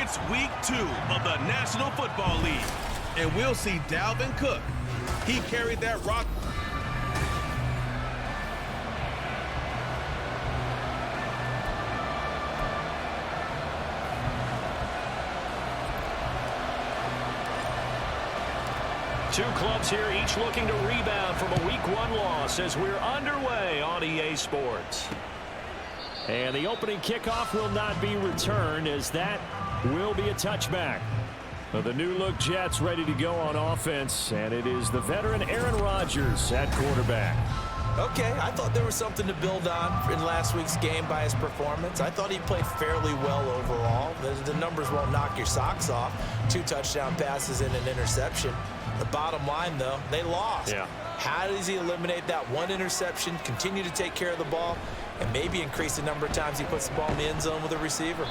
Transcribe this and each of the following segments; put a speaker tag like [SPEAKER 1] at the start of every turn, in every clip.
[SPEAKER 1] It's week 2 of the National Football League, and we'll see Dalvin Cook. He carried that rock.
[SPEAKER 2] Two clubs here, each looking to rebound from a Week 1 loss as we're underway on EA Sports. And the opening kickoff will not be returned, as that will be a touchback. The new-look Jets ready to go on offense, and it is the veteran Aaron Rodgers at quarterback.
[SPEAKER 3] Okay, I thought there was something to build on in last week's game by his performance. I thought he played fairly well overall. The numbers won't knock your socks off. 2 touchdown passes and an interception. The bottom line, though, they lost.
[SPEAKER 2] Yeah.
[SPEAKER 3] How does he eliminate that one interception, continue to take care of the ball, and maybe increase the number of times he puts the ball in the end zone with a receiver?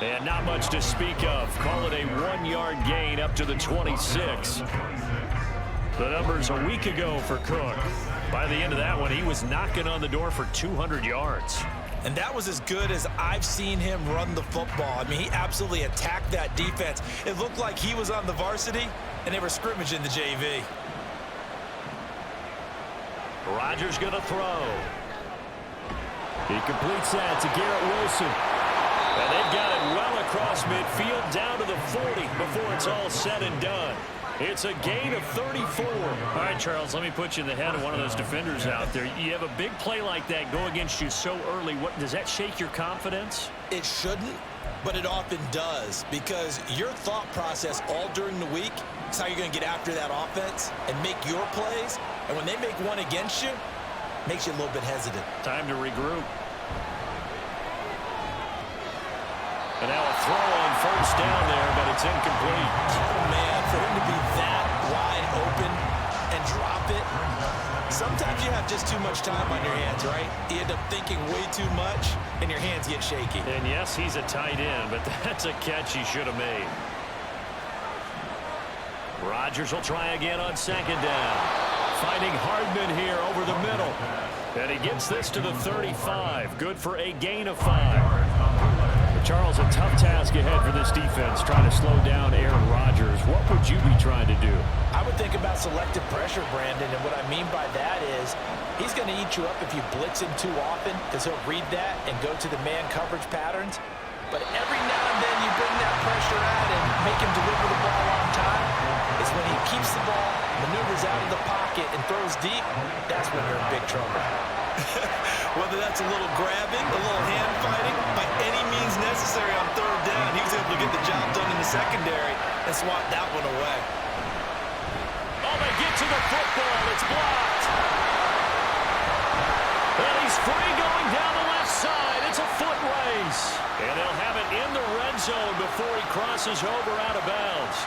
[SPEAKER 2] And not much to speak of. Call it a 1-yard gain up to the 26. The numbers a week ago for Cook. By the end of that one, he was knocking on the door for 200 yards.
[SPEAKER 3] And that was as good as I've seen him run the football. I mean, he absolutely attacked that defense. It looked like he was on the varsity, and they were scrimmaging the JV.
[SPEAKER 2] Rodgers going to throw. He completes that to Garrett Wilson. And they've got it well across midfield down to the 40 before it's all said and done. It's a gain of 34. All right, Charles, let me put you in the head of one of those defenders out there. You have a big play like that go against you so early. What does that shake your confidence?
[SPEAKER 3] It shouldn't, but it often does, because your thought process all during the week is how you're going to get after that offense and make your plays. And when they make one against you, it makes you a little bit hesitant.
[SPEAKER 2] Time to regroup. And now a throw on first down there, but it's incomplete.
[SPEAKER 3] Oh, man, for him to be that wide open and drop it. Sometimes you have just too much time on your hands, right? You end up thinking way too much, and your hands get shaky.
[SPEAKER 2] And yes, he's a tight end, but that's a catch he should have made. Rodgers will try again on second down. Finding Hardman here over the middle. And he gets this to the 35. Good for a gain of 5. Charles, a tough task ahead for this defense, trying to slow down Aaron Rodgers. What would you be trying to do?
[SPEAKER 3] I would think about selective pressure, Brandon, and what I mean by that is he's going to eat you up if you blitz him too often, because he'll read that and go to the man coverage patterns. But every now and then you bring that pressure out and make him deliver the ball on time. It's when he keeps the ball, maneuvers out of the pocket, and throws deep, that's when you're in big trouble. Whether that's a little grabbing, a little hand fighting, by any means necessary on third down, he was able to get the job done in the secondary and swat that one away.
[SPEAKER 2] Oh, they get to the football. It's blocked. And he's free going down the left side. It's a foot race. And they'll have it in the red zone before he crosses over out of bounds.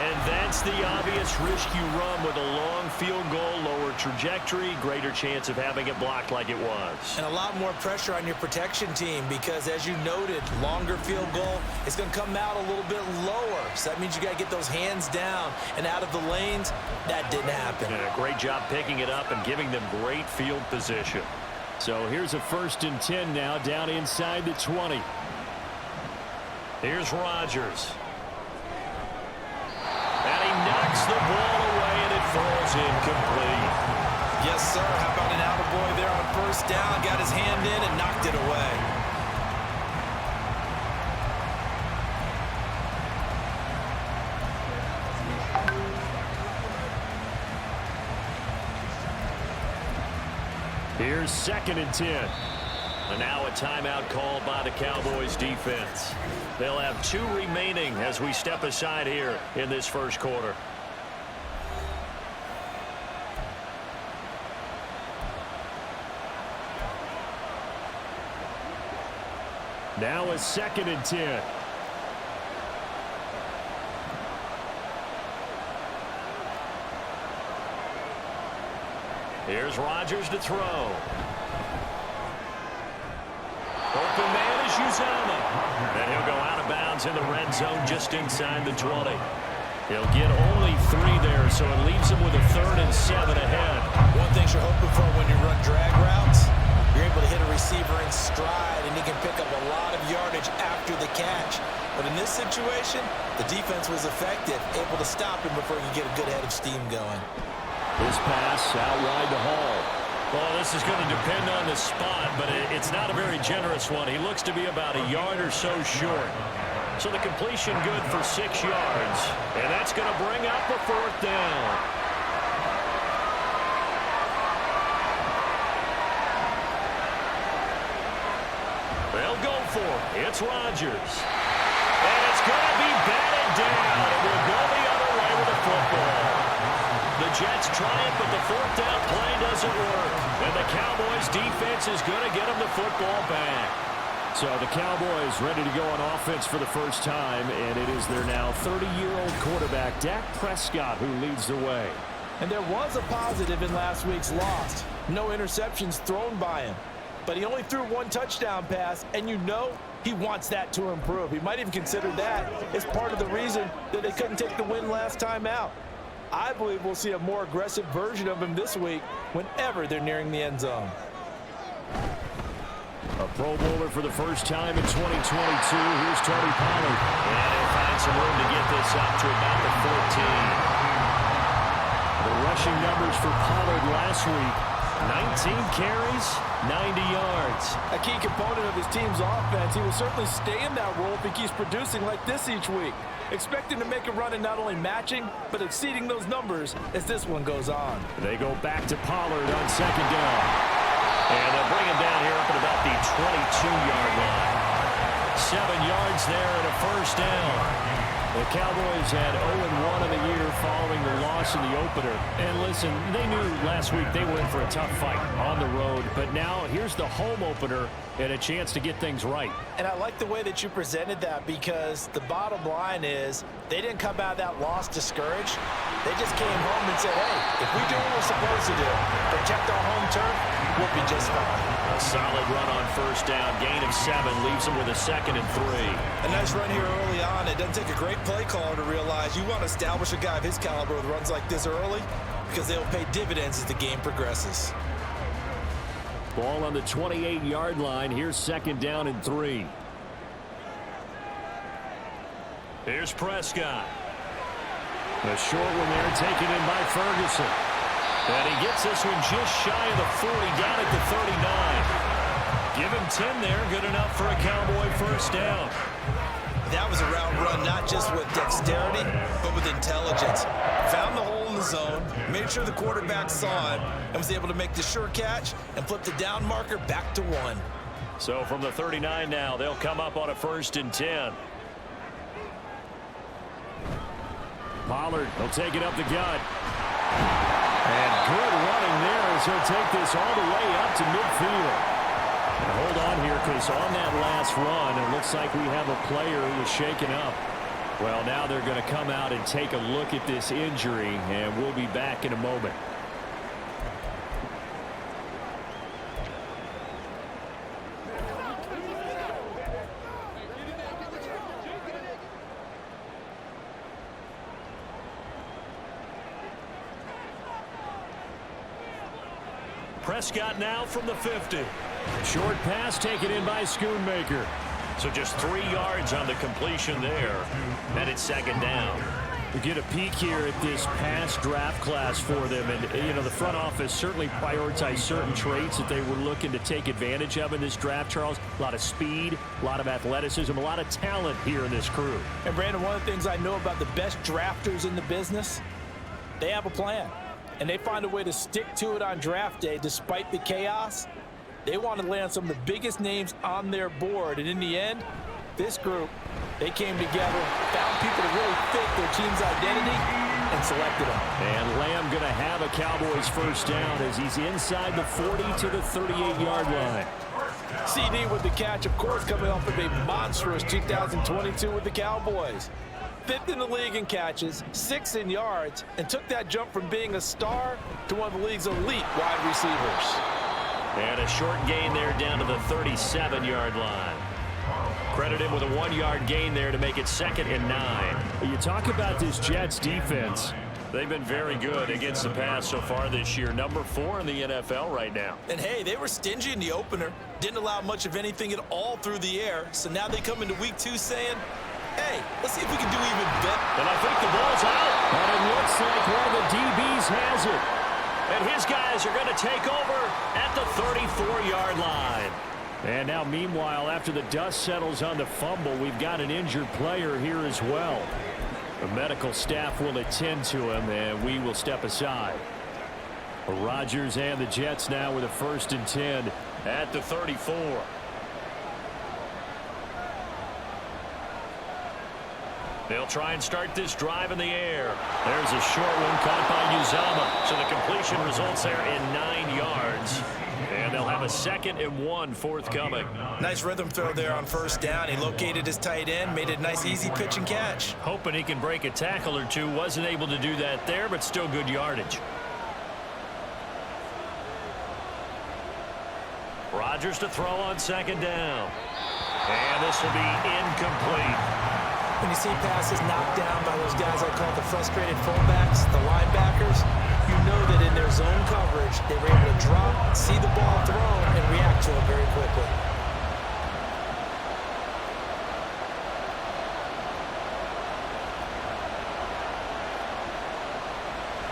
[SPEAKER 2] And that's the obvious risk you run with a long field goal, lower trajectory, greater chance of having it blocked like it was.
[SPEAKER 3] And a lot more pressure on your protection team because, as you noted, longer field goal, it's going to come out a little bit lower. So that means you got to get those hands down and out of the lanes. That didn't happen.
[SPEAKER 2] And a great job picking it up and giving them great field position. So here's a 1st and 10 now, down inside the 20. Here's Rodgers. And he knocks the ball away, and it falls incomplete.
[SPEAKER 3] Yes, sir. How about an attaboy there on first down? Got his hand in and knocked it away.
[SPEAKER 2] Here's 2nd and 10. And now a timeout called by the Cowboys defense. They'll have 2 remaining as we step aside here in this first quarter. Now a 2nd and 10. Here's Rodgers to throw. Open man is Uzama. And he'll go out of bounds in the red zone just inside the 20. He'll get only 3 there, so it leaves him with a 3rd and 7 ahead.
[SPEAKER 3] One thing you're hoping for when you run drag routes, You're able to hit a receiver in stride, and he can pick up a lot of yardage after the catch. But in this situation, the defense was effective, able to stop him before he could get a good head of steam going.
[SPEAKER 2] This pass out wide to Hall. Well, this is going to depend on the spot, but it's not a very generous one. He looks to be about a yard or so short. So the completion good for 6 yards, and that's going to bring up a 4th down. They'll go for it. It's Rodgers. And it's going to be batted down. It will go the other way with the football. The Jets try it, but the 4th down play doesn't work. And the Cowboys defense is going to get them the football back. So the Cowboys ready to go on offense for the first time, and it is their now 30-year-old quarterback, Dak Prescott, who leads the way.
[SPEAKER 3] And there was a positive in last week's loss. No interceptions thrown by him. But he only threw 1 touchdown pass, and you know he wants that to improve. He might even consider that as part of the reason that they couldn't take the win last time out. I believe we'll see a more aggressive version of him this week whenever they're nearing the end zone.
[SPEAKER 2] A Pro Bowler for the first time in 2022. Here's Tony Pollard. And he'll find some room to get this up to about the 14. The rushing numbers for Pollard last week. 19 carries, 90 yards.
[SPEAKER 3] A key component of his team's offense. He will certainly stay in that role if he keeps producing like this each week. Expect him to make a run and not only matching, but exceeding those numbers as this one goes on.
[SPEAKER 2] They go back to Pollard on 2nd down. And they'll bring him down here up at about the 22-yard line. 7 yards there and a 1st down. The Cowboys had 0-1 in the year following the loss in the opener. And listen, they knew last week they were in for a tough fight on the road. But now here's the home opener and a chance to get things right.
[SPEAKER 3] And I like the way that you presented that, because the bottom line is they didn't come out of that loss discouraged. They just came home and said, hey, if we do what we're supposed to do, protect our home turf, we'll be just fine.
[SPEAKER 2] A solid run on 1st down. Gain of 7 leaves them with a 2nd and 3.
[SPEAKER 3] A nice run here early on. It doesn't take a great play caller to realize you want to establish a guy of his caliber with runs like this early, because they'll pay dividends as the game progresses.
[SPEAKER 2] Ball on the 28-yard line. Here's 2nd down and 3. Here's Prescott. A short one there taken in by Ferguson. And he gets this one just shy of the 40, down at the 39. Give him 10 there, good enough for a Cowboy 1st down.
[SPEAKER 3] That was a route run, not just with dexterity, but with intelligence. Found the hole in the zone, made sure the quarterback saw it, and was able to make the sure catch and flip the down marker back to 1.
[SPEAKER 2] So from the 39 now, they'll come up on a 1st and 10. Pollard will take it up the gut. And good running there as he'll take this all the way up to midfield. And hold on here, because on that last run, it looks like we have a player who was shaken up. Well, now they're going to come out and take a look at this injury, and we'll be back in a moment. Prescott now from the 50. Short pass taken in by Schoonmaker. So just 3 yards on the completion there. And it's 2nd down. We get a peek here at this past draft class for them. And, you know, the front office certainly prioritized certain traits that they were looking to take advantage of in this draft, Charles. A lot of speed, a lot of athleticism, a lot of talent here in this crew.
[SPEAKER 3] And, Brandon, one of the things I know about the best drafters in the business, they have a plan. And they find a way to stick to it on draft day despite the chaos. They want to land some of the biggest names on their board. And in the end, this group, they came together, found people to really fit their team's identity, and selected them.
[SPEAKER 2] And Lamb going to have a Cowboys 1st down as he's inside the 40 to the 38-yard line.
[SPEAKER 3] CD with the catch, of course, coming off of a monstrous 2022 with the Cowboys. 5th in the league in catches, 6th in yards, and took that jump from being a star to one of the league's elite wide receivers.
[SPEAKER 2] And a short gain there down to the 37-yard line. Credit him with a 1-yard gain there to make it 2nd and 9. You talk about this Jets defense. They've been very good against the pass so far this year. Number 4 in the NFL right now.
[SPEAKER 3] And, hey, they were stingy in the opener. Didn't allow much of anything at all through the air. So now they come into week 2 saying, hey, let's see if we can do even better.
[SPEAKER 2] And I think the ball's out. And it looks like one of the DBs has it. And his guys are going to take over at the 34-yard line. And now, meanwhile, after the dust settles on the fumble, we've got an injured player here as well. The medical staff will attend to him, and we will step aside. Rodgers and the Jets now with a 1st and 10 at the 34. They'll try and start this drive in the air. There's a short one caught by Uzama. So the completion results there in 9 yards. And they'll have a 2nd and 1 forthcoming.
[SPEAKER 3] Nice rhythm throw there on 1st down. He located his tight end, made it a nice easy pitch and catch.
[SPEAKER 2] Hoping he can break a tackle or two. Wasn't able to do that there, but still good yardage. Rodgers to throw on 2nd down. And this will be incomplete.
[SPEAKER 3] When you see passes knocked down by those guys I call the frustrated fullbacks, the linebackers, you know that in their zone coverage, they were able to drop, see the ball thrown, and react to it very quickly.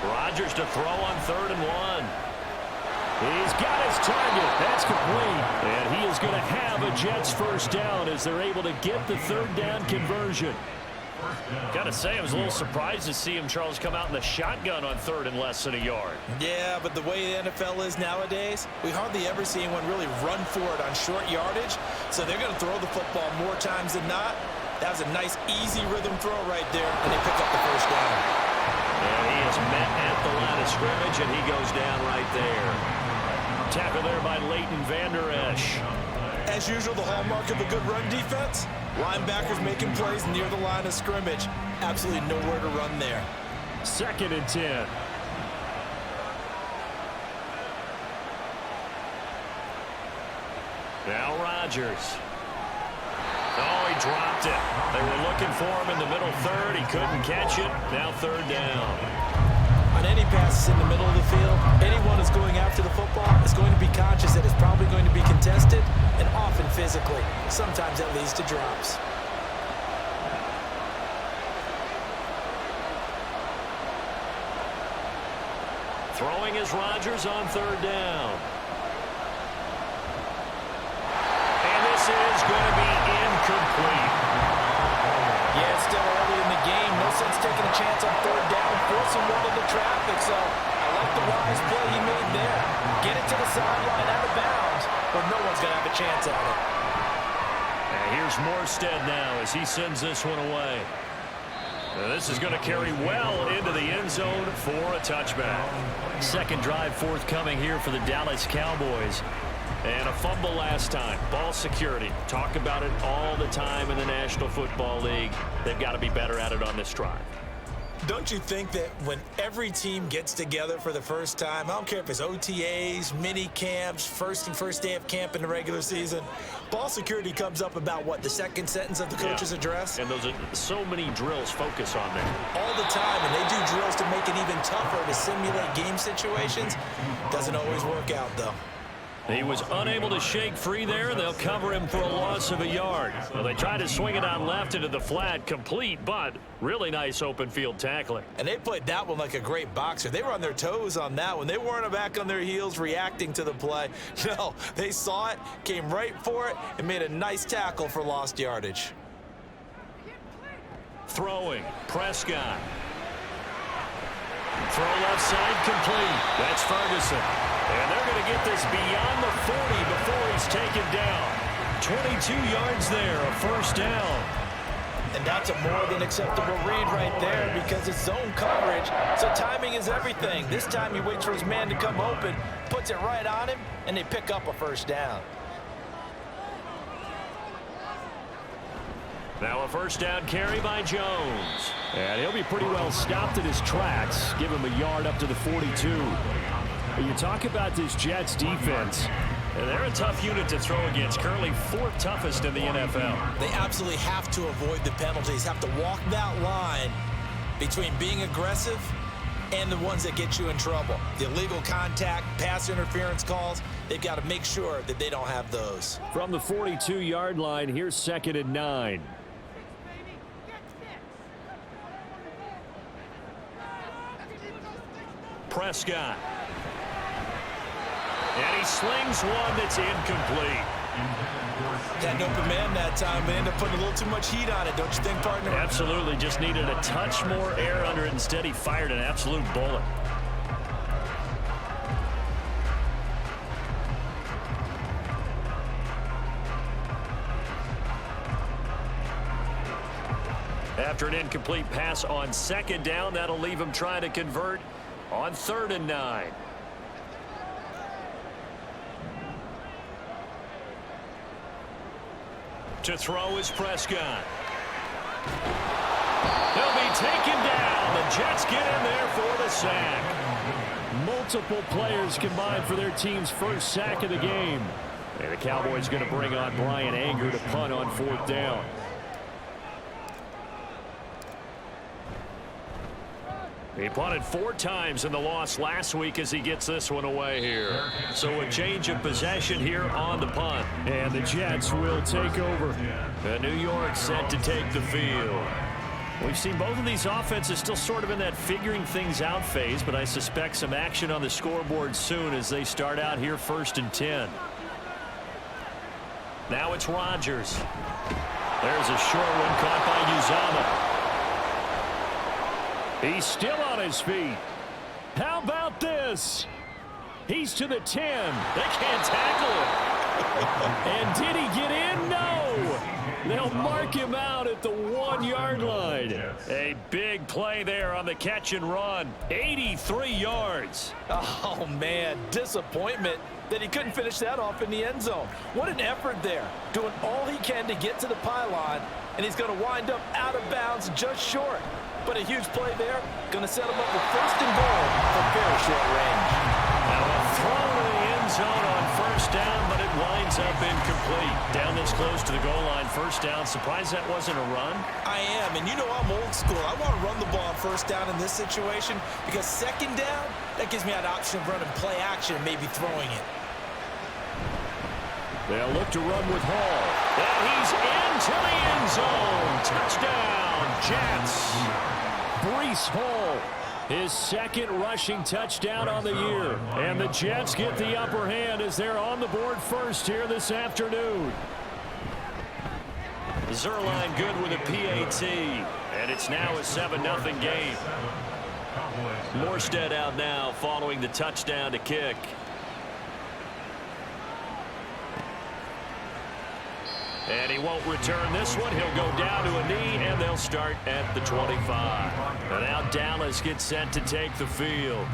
[SPEAKER 2] Rodgers to throw on 3rd and 1. He's got his target. That's complete. And he is going to have a Jets 1st down as they're able to get the 3rd down conversion. Gotta say, I was a little surprised to see him, Charles, come out in the shotgun on 3rd and less than a yard.
[SPEAKER 3] Yeah, but the way the NFL is nowadays, we hardly ever see anyone really run for it on short yardage. So they're going to throw the football more times than not. That was a nice, easy rhythm throw right there, and they pick up the 1st down.
[SPEAKER 2] And he is met at the line of scrimmage, and he goes down right there. Tackle there by Leighton Vander Esch.
[SPEAKER 3] As usual, the hallmark of a good run defense, linebackers making plays near the line of scrimmage. Absolutely nowhere to run there.
[SPEAKER 2] 2nd and 10. Now Rodgers. Oh, he dropped it. They were looking for him in the middle 3rd. He couldn't catch it. Now 3rd down.
[SPEAKER 3] On any passes in the middle of the field, anyone who's going after the football is going to be conscious that it's probably going to be contested and often physically. Sometimes that leads to drops.
[SPEAKER 2] Throwing is Rodgers on 3rd down. And this is going to be incomplete.
[SPEAKER 3] Yeah, it's still early in the game. No sense taking a chance on 3rd down, forcing one into traffic. So I like the wise play he made there. Get it to the sideline out of bounds, but no one's going to have a chance at it.
[SPEAKER 2] And here's Morstead now as he sends this one away. Now this is going to carry well into the end zone for a touchback. 2nd drive forthcoming here for the Dallas Cowboys. And a fumble last time. Ball security. Talk about it all the time in the National Football League. They've got to be better at it on this drive.
[SPEAKER 3] Don't you think that when every team gets together for the first time, I don't care if it's OTAs, mini camps, first day of camp in the regular season, ball security comes up about what, the 2nd sentence of the coach's address?
[SPEAKER 2] And those are so many drills focus on that.
[SPEAKER 3] All the time, and they do drills to make it even tougher to simulate game situations. Doesn't always work out, though.
[SPEAKER 2] He was unable to shake free there. They'll cover him for a loss of a yard. Well, they tried to swing it on left into the flat, complete, but really nice open field tackling.
[SPEAKER 3] And they played that one like a great boxer. They were on their toes on that one. They weren't back on their heels reacting to the play. No, they saw it, came right for it, and made a nice tackle for lost yardage.
[SPEAKER 2] Throwing, Prescott. Throw left side, complete. That's Ferguson. And they're going to get this beyond the 40 before he's taken down. 22 yards there, a 1st down.
[SPEAKER 3] And that's a more than acceptable read right there because it's zone coverage, so timing is everything. This time he waits for his man to come open, puts it right on him, and they pick up a 1st down.
[SPEAKER 2] Now a 1st down carry by Jones. And he'll be pretty well stopped in his tracks. Give him a yard up to the 42. You talk about this Jets defense. And they're a tough unit to throw against. Currently 4th toughest in the NFL.
[SPEAKER 3] They absolutely have to avoid the penalties, have to walk that line between being aggressive and the ones that get you in trouble. The illegal contact, pass interference calls, they've got to make sure that they don't have those.
[SPEAKER 2] From the 42-yard line, here's 2nd and 9. Prescott. And he slings one that's incomplete.
[SPEAKER 3] Had an open man that time, but ended up putting a little too much heat on it, don't you think, partner?
[SPEAKER 2] Absolutely. Just needed a touch more air under it. Instead, he fired an absolute bullet. After an incomplete pass on 2nd down, that'll leave him trying to convert on 3rd and 9. To throw is Prescott. He'll be taken down. The Jets get in there for the sack. Multiple players combined for their team's first sack of the game. And the Cowboys going to bring on Brian Anger to punt on 4th down. He punted 4 times in the loss last week as he gets this one away here. So a change of possession here on the punt. And the Jets will take over. And New York set to take the field. We've seen both of these offenses still sort of in that figuring things out phase, but I suspect some action on the scoreboard soon as they start out here 1st and 10. Now it's Rodgers. There's a short one caught by Uzama. He's still on his feet. How about this? He's to the 10. They can't tackle him. And did he get in? No. They'll mark him out at the 1-yard line. A big play there on the catch and run. 83 yards.
[SPEAKER 3] Oh, man, disappointment that he couldn't finish that off in the end zone. What an effort there. Doing all he can to get to the pylon, and he's going to wind up out of bounds just short. But a huge play there. Going to set him up with 1st and goal from very short range.
[SPEAKER 2] Now a throw to the end zone on 1st down, but it winds up incomplete. Down this close to the goal line, 1st down. Surprised that wasn't a run?
[SPEAKER 3] I am, and you know I'm old school. I want to run the ball on 1st down in this situation because 2nd down, that gives me an option of running play action and maybe throwing it.
[SPEAKER 2] They'll look to run with Hall. And he's into the end zone. Touchdown, Jets. Breece Hall, his 2nd rushing touchdown on the year. And the Jets get the upper hand as they're on the board first here this afternoon. Zerline good with a PAT. And it's now a 7-0 game. Morstead out now following the touchdown to kick. And he won't return this one. He'll go down to a knee, and they'll start at the 25. And now Dallas gets set to take the field.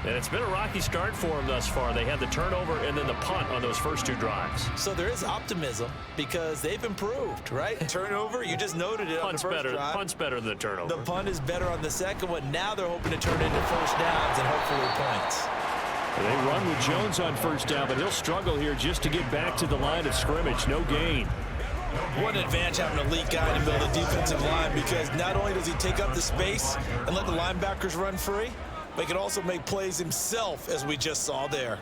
[SPEAKER 2] And it's been a rocky start for them thus far. They had the turnover and then the punt on those first 2 drives.
[SPEAKER 3] So there is optimism because they've improved, right? Turnover, you just noted it on the first drive.
[SPEAKER 2] Punt's better than the turnover.
[SPEAKER 3] The punt is better on the 2nd one. Now they're hoping to turn it into 1st downs and hopefully points.
[SPEAKER 2] They run with Jones on 1st down, but he'll struggle here just to get back to the line of scrimmage. No gain.
[SPEAKER 3] What an advantage having an elite guy in the middle of the defensive line because not only does he take up the space and let the linebackers run free, but he can also make plays himself, as we just saw there.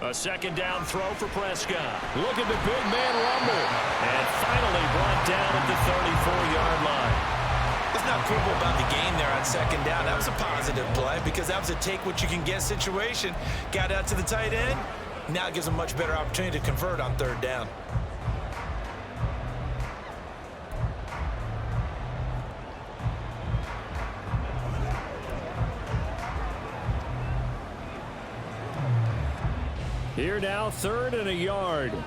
[SPEAKER 2] A 2nd down throw for Prescott. Look at the big man rumble. And finally brought down at the 34-yard line.
[SPEAKER 3] It's not quibble about the gain there on 2nd down. That was a positive play because that was a take-what-you-can-get situation. Got out to the tight end. Now it gives him a much better opportunity to convert on 3rd down.
[SPEAKER 2] Here now, 3rd and a yard. Able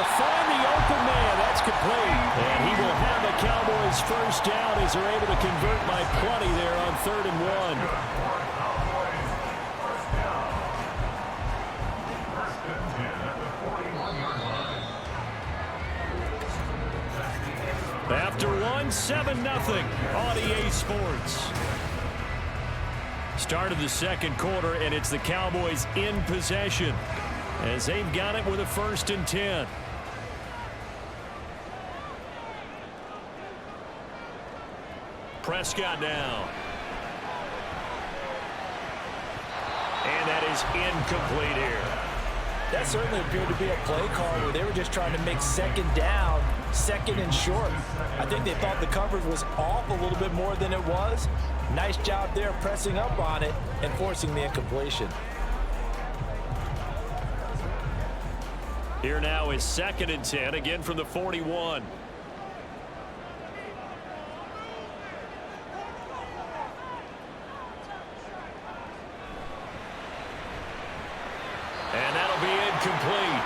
[SPEAKER 2] to find the open man. That's complete. And he will have a Cowboys 1st down as they're able to convert by plenty there on 3rd and 1. After 7-0 on EA Sports. Start of the 2nd quarter, and it's the Cowboys in possession as they've got it with a 1st and 10. Prescott now. And that is incomplete here.
[SPEAKER 3] That certainly appeared to be a play call where they were just trying to make second down, second and short. I think they thought the coverage was off a little bit more than it was. Nice job there pressing up on it and forcing the incompletion.
[SPEAKER 2] Here now is 2nd and 10, again from the 41. And that'll be incomplete.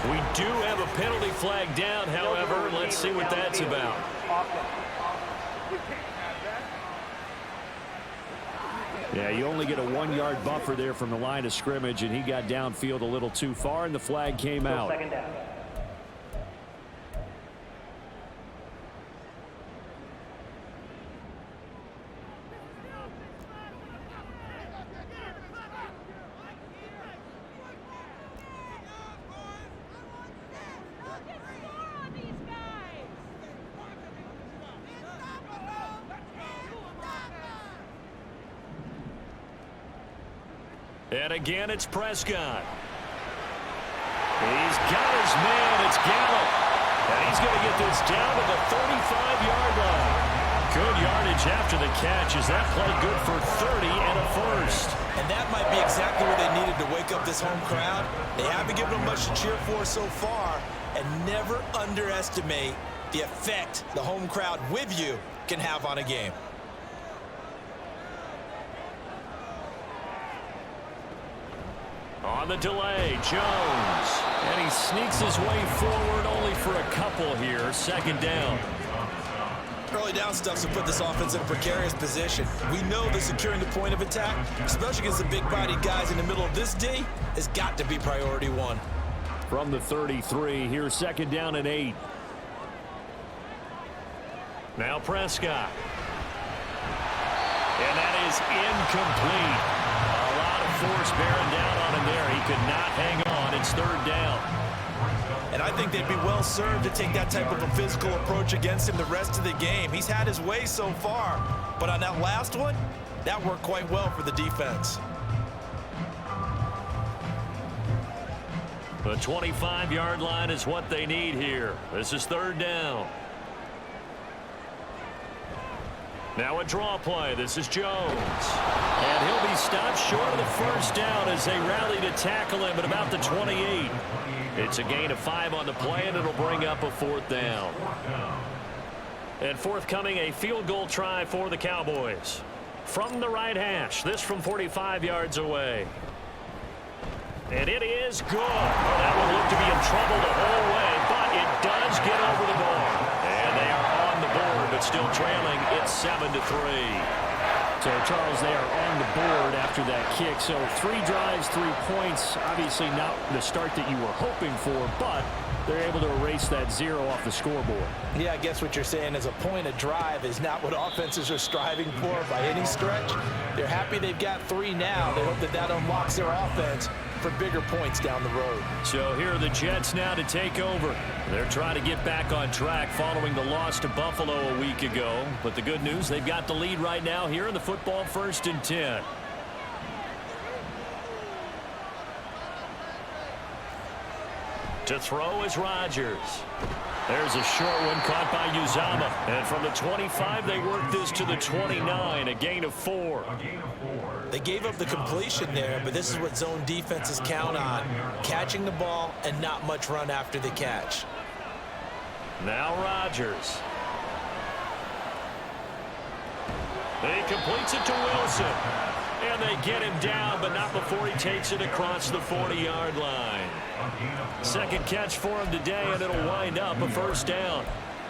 [SPEAKER 2] We do have a penalty flag down, however. Let's see what that's about.
[SPEAKER 4] Yeah, you only get a 1-yard buffer there from the line of scrimmage, and he got downfield a little too far, and the flag came out.
[SPEAKER 5] Second down.
[SPEAKER 2] And again, it's Prescott. He's got his man. It's Gallup. And he's going to get this down to the 35-yard line. Good yardage after the catch. Is that play good for 30 and a first?
[SPEAKER 3] And that might be exactly what they needed to wake up this home crowd. They haven't given them much to cheer for so far. And never underestimate the effect the home crowd with you can have on a game.
[SPEAKER 2] On the delay, Jones. And he sneaks his way forward only for a couple here. 2nd down.
[SPEAKER 3] Early down stuff's to put this offense in a precarious position. We know that securing the point of attack, especially against the big-bodied guys in the middle of this D, has got to be priority one.
[SPEAKER 4] From the 33, here's 2nd down and 8.
[SPEAKER 2] Now Prescott. And that is incomplete. A lot of force bearing down on him there. He could not hang on. It's 3rd down.
[SPEAKER 3] And I think they'd be well served to take that type of a physical approach against him the rest of the game. He's had his way so far, but on that last one, that worked quite well for the defense.
[SPEAKER 2] The 25-yard line is what they need here. This is 3rd down. Now a draw play. This is Jones. And he'll be stopped short of the 1st down as they rally to tackle him at about the 28. It's a gain of 5 on the play, and it'll bring up a 4th down. And forthcoming, a field goal try for the Cowboys. From the right hash, this from 45 yards away. And it is good. That will look to be in trouble the whole way, but it does get over the bar. And they are on the board, but still trailing. It's 7-3.
[SPEAKER 4] So, Charles, they are on the board after that kick. So 3 drives, 3 points. Obviously not the start that you were hoping for, but they're able to erase that 0 off the scoreboard.
[SPEAKER 3] Yeah, I guess what you're saying is a point of drive is not what offenses are striving for by any stretch. They're happy they've got 3 now. They hope that that unlocks their offense for bigger points down the road.
[SPEAKER 2] So here are the Jets now to take over. They're trying to get back on track following the loss to Buffalo a week ago. But the good news, they've got the lead right now here in the football 1st and 10. To throw is Rodgers. There's a short one caught by Uzama. And from the 25, they work this to the 29, a gain of 4.
[SPEAKER 3] They gave up the completion there, but this is what zone defenses count on. Catching the ball and not much run after the catch.
[SPEAKER 2] Now Rodgers. He completes it to Wilson. And they get him down, but not before he takes it across the 40-yard line. 2nd catch for him today, and it'll wind up a 1st down.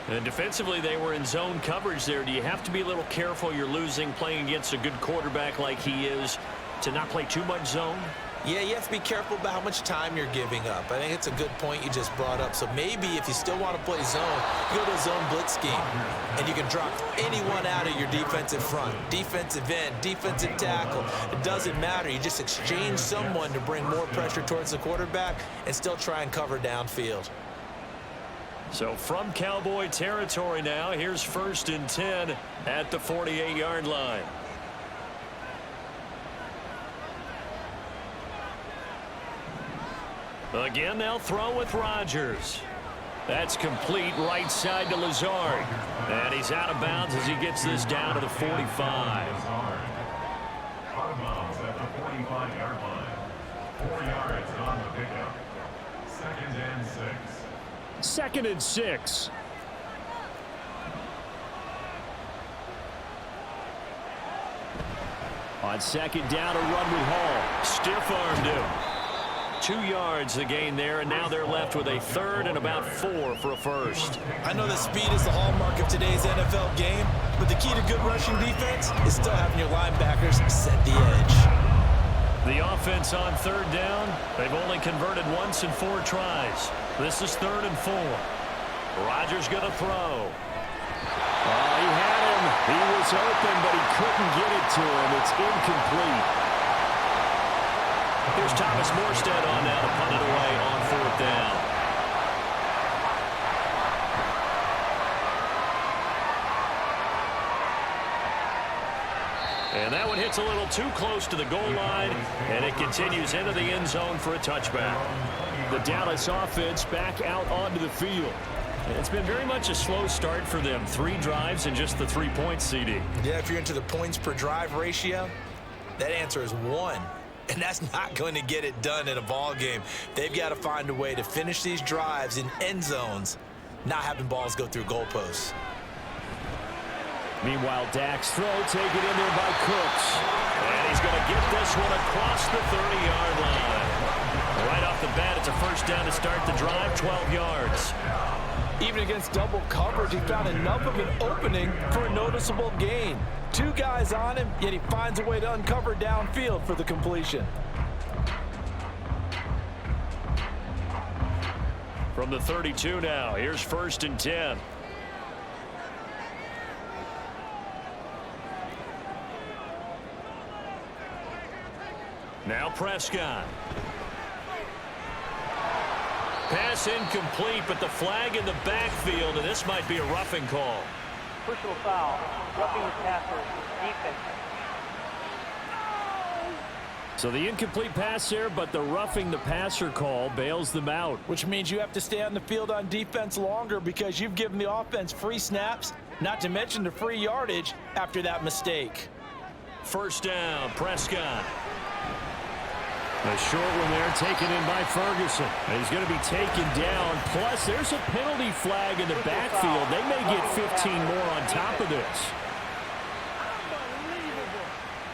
[SPEAKER 2] And defensively, they were in zone coverage there. Do you have to be a little careful? You're losing playing against a good quarterback like he is to not play too much zone?
[SPEAKER 3] Yeah, you have to be careful about how much time you're giving up. I think it's a good point you just brought up. So maybe if you still want to play zone, you go to a zone blitz scheme, and you can drop anyone out of your defensive front. Defensive end, defensive tackle. It doesn't matter. You just exchange someone to bring more pressure towards the quarterback and still try and cover downfield.
[SPEAKER 2] So from Cowboy territory now, here's 1st and 10 at the 48-yard line. Again, they'll throw with Rodgers. That's complete right side to Lazard. And he's out of bounds as he gets this down to the 45.
[SPEAKER 5] Out of bounds at the 45-yard line. 4 yards on the pickup. 2nd and 6.
[SPEAKER 4] 2nd and 6. On 2nd down, a run with Hall.
[SPEAKER 2] Stiff-armed him. 2 yards the gain there, and now they're left with a 3rd and about 4 for a first.
[SPEAKER 3] I know that speed is the hallmark of today's NFL game, but the key to good rushing defense is still having your linebackers set the edge.
[SPEAKER 2] The offense on 3rd down. They've only converted once in 4 tries. This is 3rd and 4. Rodgers going to throw.
[SPEAKER 4] Oh, he had him. He was open, but he couldn't get it to him. It's incomplete.
[SPEAKER 2] Here's Thomas Morstead on now to punt it away on 4th down. And that one hits a little too close to the goal line, and it continues into the end zone for a touchback.
[SPEAKER 4] The Dallas offense back out onto the field. It's been very much a slow start for them. 3 drives and just the 3 points, CD.
[SPEAKER 3] Yeah, if you're into the points per drive ratio, that answer is 1. And that's not going to get it done in a ball game. They've got to find a way to finish these drives in end zones, not having balls go through goalposts.
[SPEAKER 4] Meanwhile, Dak's throw taken in there by Cooks.
[SPEAKER 2] And he's going to get this one across the 30-yard line. Right off the bat, it's a first down to start the drive, 12 yards.
[SPEAKER 3] Even against double coverage, he found enough of an opening for a noticeable gain. 2 guys on him, yet he finds a way to uncover downfield for the completion.
[SPEAKER 2] From the 32 now, here's 1st and 10. Now Prescott. Pass incomplete, but the flag in the backfield, and this might be a roughing call.
[SPEAKER 6] Personal foul, roughing the passer, defense.
[SPEAKER 4] So the incomplete pass there, but the roughing the passer call bails them out.
[SPEAKER 3] Which means you have to stay on the field on defense longer because you've given the offense free snaps, not to mention the free yardage after that mistake.
[SPEAKER 2] First down, Prescott.
[SPEAKER 4] A short one there taken in by Ferguson. And he's going to be taken down. Plus, there's a penalty flag in the backfield. They may get 15 more on top of this.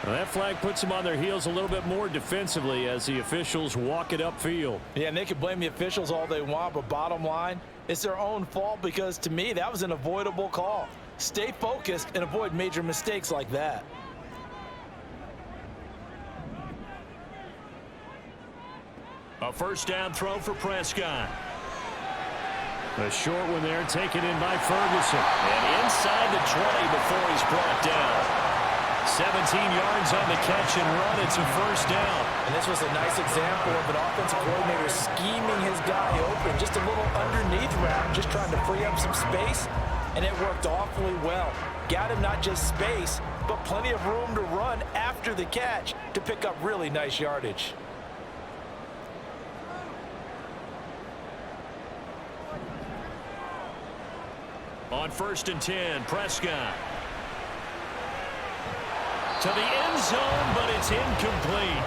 [SPEAKER 4] Well, that flag puts them on their heels a little bit more defensively as the officials walk it upfield.
[SPEAKER 3] Yeah, and they can blame the officials all they want, but bottom line, it's their own fault because, to me, that was an avoidable call. Stay focused and avoid major mistakes like that.
[SPEAKER 2] A first down throw for Prescott.
[SPEAKER 4] A short one there taken in by Ferguson.
[SPEAKER 2] And inside the 20 before he's brought down. 17 yards on the catch and run. It's a first down.
[SPEAKER 3] And this was a nice example of an offensive coordinator scheming his guy open. Just a little underneath route, just trying to free up some space. And it worked awfully well. Got him not just space, but plenty of room to run after the catch to pick up really nice yardage.
[SPEAKER 2] On 1st and 10, Prescott. To the end zone, but it's incomplete.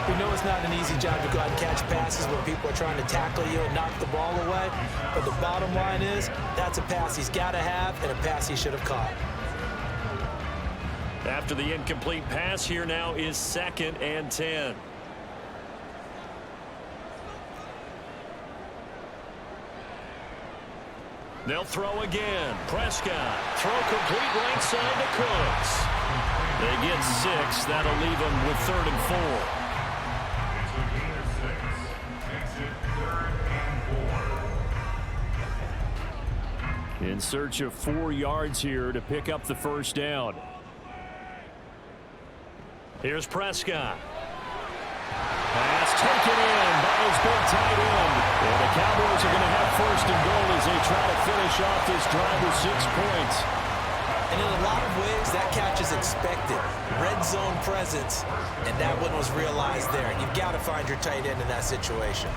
[SPEAKER 3] We know it's not an easy job to go out and catch passes when people are trying to tackle you and knock the ball away. But the bottom line is, that's a pass he's got to have and a pass he should have caught.
[SPEAKER 2] After the incomplete pass, here now is 2nd and 10. They'll throw again. Prescott. Throw complete right side to Cooks. They get 6. That'll leave them with 3rd and 4.
[SPEAKER 4] In search of 4 yards here to pick up the first down.
[SPEAKER 2] Here's Prescott.
[SPEAKER 4] Pass taken in by his big tight end. And the Cowboys are going to have first and goal as they try to finish off this drive with 6 points.
[SPEAKER 3] And in a lot of ways, that catch is expected. Red zone presence, and that one was realized there. You've got to find your tight end in that situation.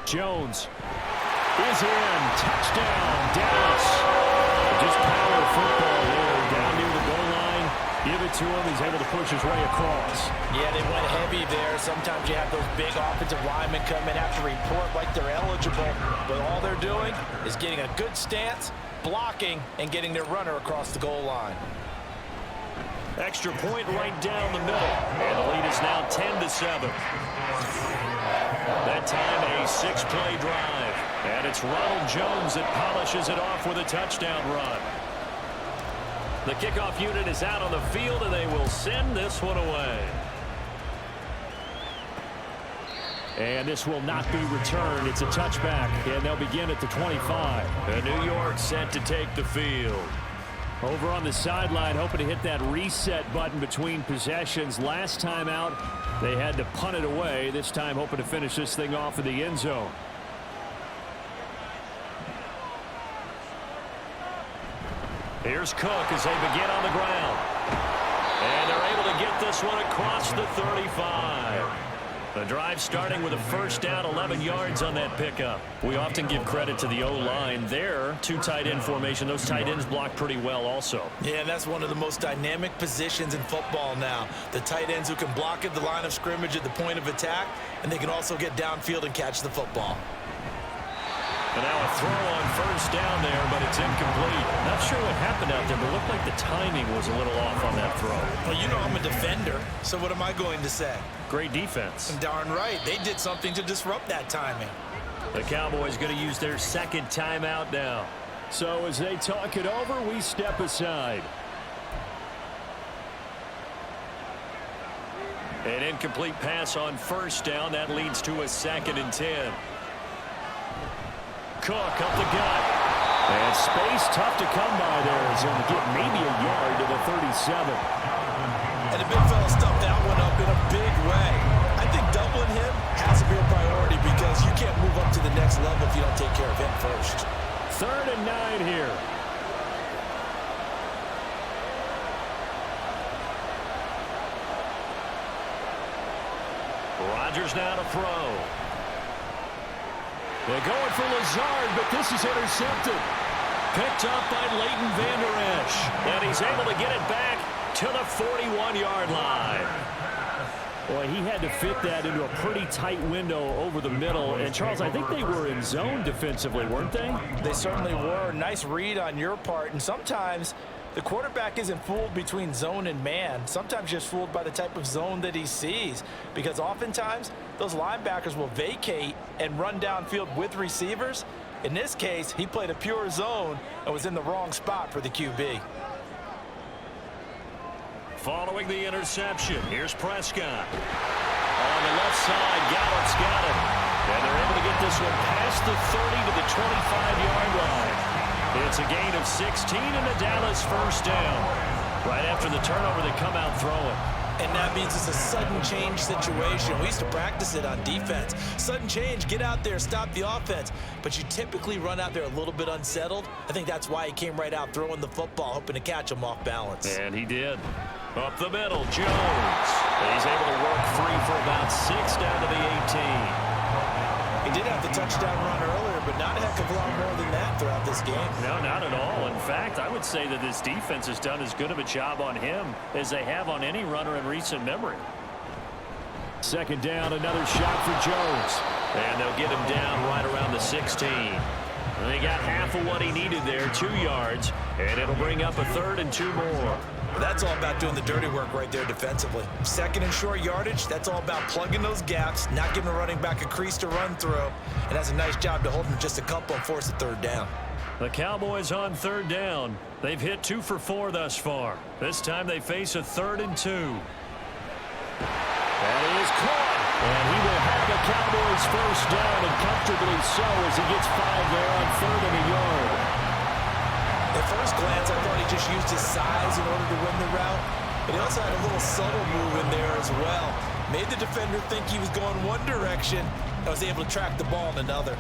[SPEAKER 4] Jones is in. Touchdown, Dallas. Just power football there down near the goal line. Give it to him. He's able to push his way across.
[SPEAKER 3] Yeah, they went heavy there. Sometimes you have those big offensive linemen come in, have to report like they're eligible, but all they're doing is getting a good stance, blocking, and getting their runner across the goal line.
[SPEAKER 2] Extra point right down the middle. And the lead is now 10-7. That time a 6-play drive. And it's Ronald Jones that polishes it off with a touchdown run. The kickoff unit is out on the field, and they will send this one away.
[SPEAKER 4] And this will not be returned. It's a touchback, and they'll begin at the 25.
[SPEAKER 2] And New York set to take the field.
[SPEAKER 4] Over on the sideline, hoping to hit that reset button between possessions. Last time out, they had to punt it away. This time, hoping to finish this thing off in the end zone.
[SPEAKER 2] Here's Cook as they begin on the ground. And they're able to get this one across the 35. The drive starting with a first down, 11 yards on that pickup. We often give credit to the O-line there. 2 tight end formation. Those tight ends block pretty well also.
[SPEAKER 3] Yeah, and that's one of the most dynamic positions in football now. The tight ends who can block at the line of scrimmage at the point of attack, and they can also get downfield and catch the football.
[SPEAKER 2] And now a throw on first down there, but it's incomplete. Not sure what happened out there, but it looked like the timing was a little off on that throw.
[SPEAKER 3] Well, you know I'm a defender, so what am I going to say?
[SPEAKER 2] Great defense.
[SPEAKER 3] Darn right. They did something to disrupt that timing.
[SPEAKER 2] The Cowboys going to use their second timeout now.
[SPEAKER 4] So as they talk it over, we step aside.
[SPEAKER 2] An incomplete pass on first down. That leads to a 2nd and 10. Cook up the gut.
[SPEAKER 4] And space tough to come by there as he'll get maybe a yard to the 37.
[SPEAKER 3] And the big fella stuffed that one up in a big way. I think doubling him has to be a priority because you can't move up to the next level if you don't take care of him first.
[SPEAKER 4] 3rd and 9 here.
[SPEAKER 2] Rodgers now to throw.
[SPEAKER 4] They're going for Lazard, but this is intercepted.
[SPEAKER 2] Picked up by Leighton Vander Esch. And he's able to get it back to the 41-yard line.
[SPEAKER 4] Boy, he had to fit that into a pretty tight window over the middle. And, Charles, I think they were in zone defensively, weren't they?
[SPEAKER 3] They certainly were. Nice read on your part. And sometimes the quarterback isn't fooled between zone and man. Sometimes just fooled by the type of zone that he sees. Because oftentimes, those linebackers will vacate and run downfield with receivers. In this case, he played a pure zone and was in the wrong spot for the QB.
[SPEAKER 2] Following the interception, here's Prescott. On the left side, Gallup's got it. And they're able to get this one past the 30 to the 25-yard line. It's a gain of 16 and a Dallas first down. Right after the turnover, they come out throwing.
[SPEAKER 3] And that means it's a sudden change situation. We used to practice it on defense. Sudden change, get out there, stop the offense. But you typically run out there a little bit unsettled. I think that's why he came right out throwing the football, hoping to catch him off balance.
[SPEAKER 2] And he did. Up the middle, Jones. He's able to work free for about 6 down to the 18.
[SPEAKER 3] He did have the touchdown run earlier, but not a heck of a lot more than that throughout this game.
[SPEAKER 2] No, not at all. In fact, I would say that this defense has done as good of a job on him as they have on any runner in recent memory.
[SPEAKER 4] 2nd down, another shot for Jones.
[SPEAKER 2] And they'll get him down right around the 16. And they got half of what he needed there, 2 yards, and it'll bring up a 3rd and 2 more.
[SPEAKER 3] That's all about doing the dirty work right there defensively. 2nd and short yardage, that's all about plugging those gaps, not giving the running back a crease to run through. And that's a nice job to hold him just a couple and force a 3rd down.
[SPEAKER 2] The Cowboys on 3rd down. They've hit 2 for 4 thus far. This time they face a 3rd and 2.
[SPEAKER 4] That is caught. And he will have a Cowboys
[SPEAKER 2] his first down, and comfortably so as he gets 5 there on 3rd and a yard.
[SPEAKER 3] At first glance, I thought he just used his size in order to win the route, but he also had a little subtle move in there as well. Made the defender think he was going one direction and was able to track the ball in another.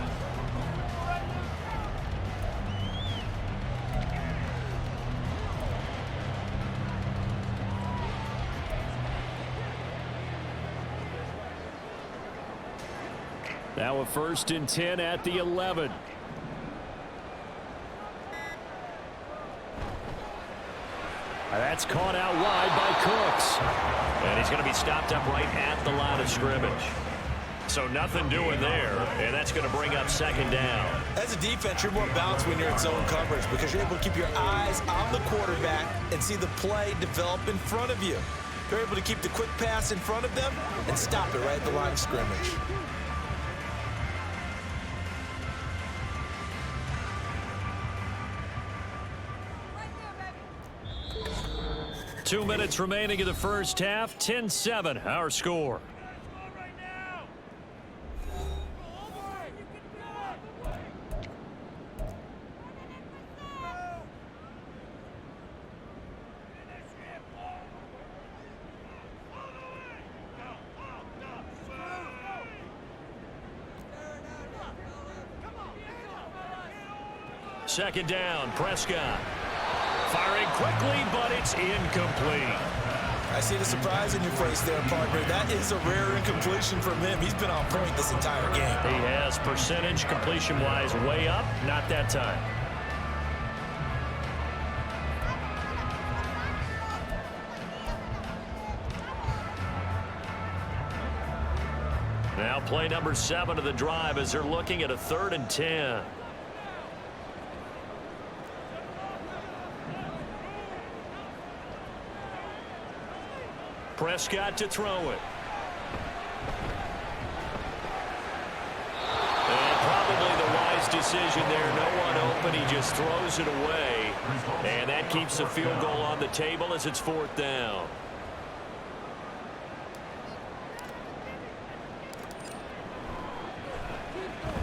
[SPEAKER 2] Now a 1st and 10 at the 11. That's caught out wide by Cooks. And he's going to be stopped up right at the line of scrimmage. So nothing doing there, and that's going to bring up 2nd down.
[SPEAKER 3] As a defense, you're more balanced when you're in zone coverage because you're able to keep your eyes on the quarterback and see the play develop in front of you. You're able to keep the quick pass in front of them and stop it right at the line of scrimmage.
[SPEAKER 2] 2 minutes remaining in the first half. 10-7, our score. Second down, Prescott. Firing quickly, but it's incomplete.
[SPEAKER 3] I see the surprise in your face there, partner. That is a rare incompletion from him. He's been on point this entire game.
[SPEAKER 2] He has percentage completion-wise way up. Not that time. Now play number 7 of the drive as they're looking at a 3rd and 10. Prescott to throw it. And probably the wise decision there. No one open. He just throws it away. And that keeps the field goal on the table as it's 4th down.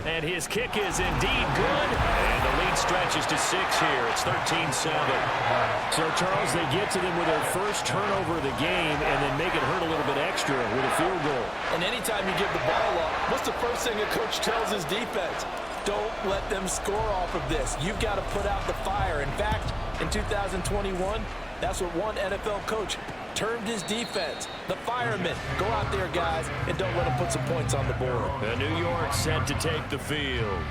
[SPEAKER 2] And his kick is indeed good. And the lead stretches to 6 here. It's 13-7.
[SPEAKER 4] So, Charles, they get to them with their first turnover of the game and then make it hurt a little bit extra with a field goal.
[SPEAKER 3] And anytime you give the ball up, what's the first thing a coach tells his defense? Don't let them score off of this. You've got to put out the fire. In fact, in 2021, that's what one NFL coach termed his defense. The firemen. Go out there, guys, and don't let them put some points on the board.
[SPEAKER 2] And New York set to take the field.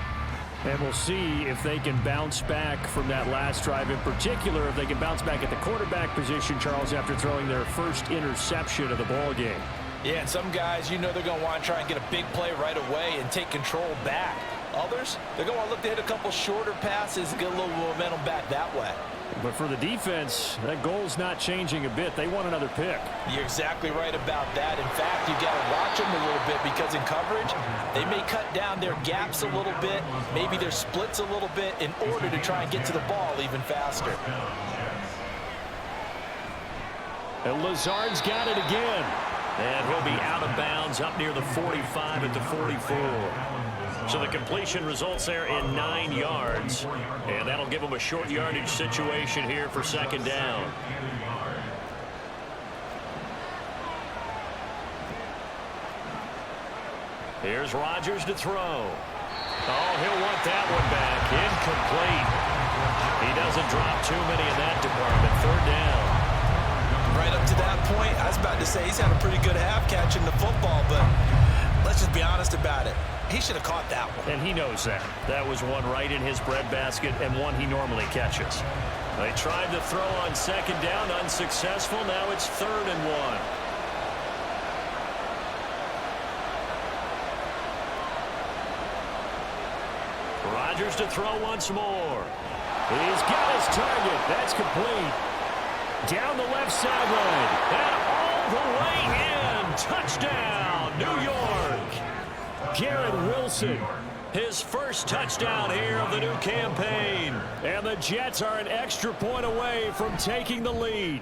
[SPEAKER 4] And we'll see if they can bounce back from that last drive, in particular, if they can bounce back at the quarterback position, Charles, after throwing their first interception of the ball game.
[SPEAKER 3] Yeah, and some guys, you know they're going to want to try and get a big play right away and take control back. Others, they're going to want to look to hit a couple shorter passes and get a little momentum back that way.
[SPEAKER 4] But for the defense, that goal's not changing a bit. They want another pick.
[SPEAKER 3] You're exactly right about that. In fact, you got to watch them a little bit because in coverage, they may cut down their gaps a little bit, maybe their splits a little bit in order to try and get to the ball even faster.
[SPEAKER 2] And Lazard's got it again. And he'll be out of bounds up near the 45 at the 44. So the completion results there in 9 yards. And that'll give them a short yardage situation here for 2nd down. Here's Rodgers to throw. Oh, he'll want that one back. Incomplete. He doesn't drop too many in that department. 3rd down.
[SPEAKER 3] Right up to that point, I was about to say he's had a pretty good half catching the football, but let's just be honest about it. He should have caught that one.
[SPEAKER 2] And he knows that. That was one right in his breadbasket and one he normally catches. They tried to throw on 2nd down, unsuccessful. Now it's 3rd and 1. Rodgers to throw once more. He's got his target. That's complete. Down the left sideline. And all the way in. Touchdown, New York. Garrett Wilson, his first touchdown here of the new campaign. And the Jets are an extra point away from taking the lead.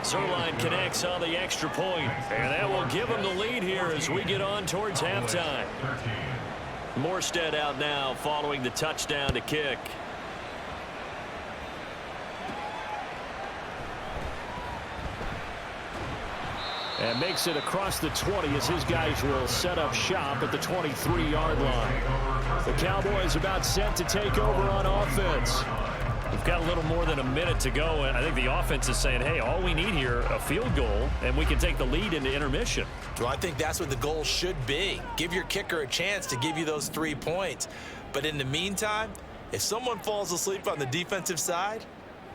[SPEAKER 2] Zerline connects on the extra point, and that will give him the lead here as we get on towards halftime. Morstead out now following the touchdown to kick.
[SPEAKER 4] And makes it across the 20 as his guys will set up shop at the 23-yard line. The Cowboys about set to take over on offense.
[SPEAKER 2] We've got a little more than a minute to go, and I think the offense is saying, hey, all we need here, a field goal, and we can take the lead into intermission.
[SPEAKER 3] Well, I think that's what the goal should be. Give your kicker a chance to give you those 3 points. But in the meantime, if someone falls asleep on the defensive side,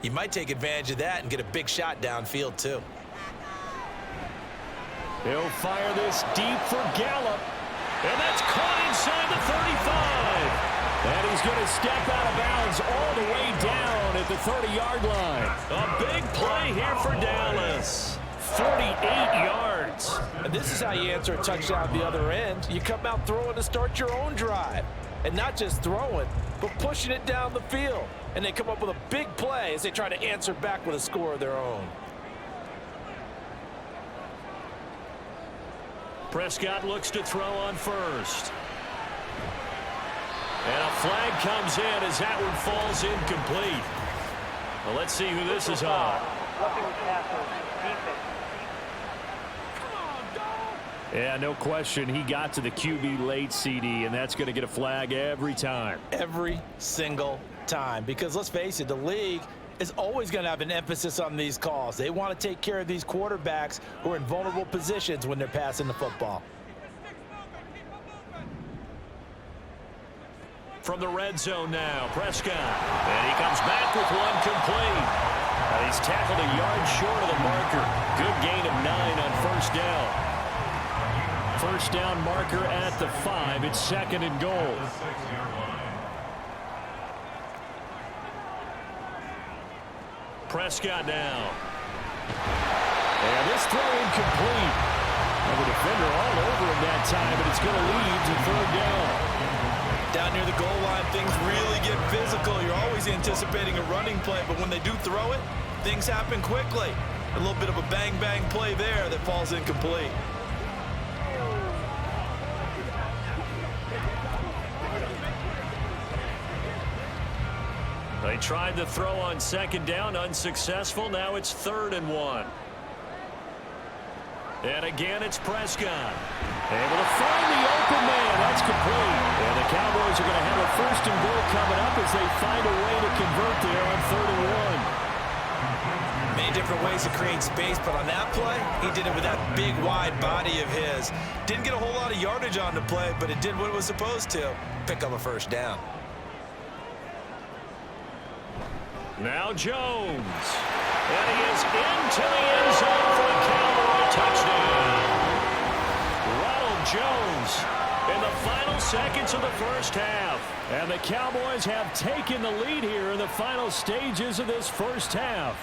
[SPEAKER 3] you might take advantage of that and get a big shot downfield, too.
[SPEAKER 4] He'll fire this deep for Gallup.
[SPEAKER 2] And that's caught inside the 35.
[SPEAKER 4] And he's going to step out of bounds all the way down at the 30-yard line.
[SPEAKER 2] A big play here for Dallas.
[SPEAKER 4] 48 yards.
[SPEAKER 3] And this is how you answer a touchdown at the other end. You come out throwing to start your own drive. And not just throwing, but pushing it down the field. And they come up with a big play as they try to answer back with a score of their own.
[SPEAKER 2] Prescott looks to throw on first. And a flag comes in as that one falls incomplete. Well, let's see who this is on.
[SPEAKER 4] Yeah, no question. He got to the QB late, CD, and that's going to get a flag every time.
[SPEAKER 3] Every single time. Because let's face it, the league is always going to have an emphasis on these calls. They want to take care of these quarterbacks who are in vulnerable positions when they're passing the football.
[SPEAKER 2] From the red zone now, Prescott. And he comes back with one complete. He's tackled a yard short of the marker. Good gain of 9 on first down.
[SPEAKER 4] First down marker at the 5. It's 2nd and goal.
[SPEAKER 2] Prescott now.
[SPEAKER 4] And this throw incomplete. And the defender all over him that time, but it's going to lead to 3rd down.
[SPEAKER 3] Down near the goal line, things really get physical. You're always anticipating a running play, but when they do throw it, things happen quickly. A little bit of a bang-bang play there that falls incomplete.
[SPEAKER 2] They tried to throw on 2nd down, unsuccessful. Now it's 3rd and 1. And again, it's Prescott.
[SPEAKER 4] Able to find the open man. That's complete. And the Cowboys are going to have a 1st and goal coming up as they find a way to convert there on 3rd and 1.
[SPEAKER 3] Many different ways to create space, but on that play, he did it with that big, wide body of his. Didn't get a whole lot of yardage on the play, but it did what it was supposed to. Pick up a 1st down.
[SPEAKER 2] Now Jones. And he is into the end zone for the Cowboy touchdown. Ronald Jones in the final seconds of the first half.
[SPEAKER 4] And the Cowboys have taken the lead here in the final stages of this first half.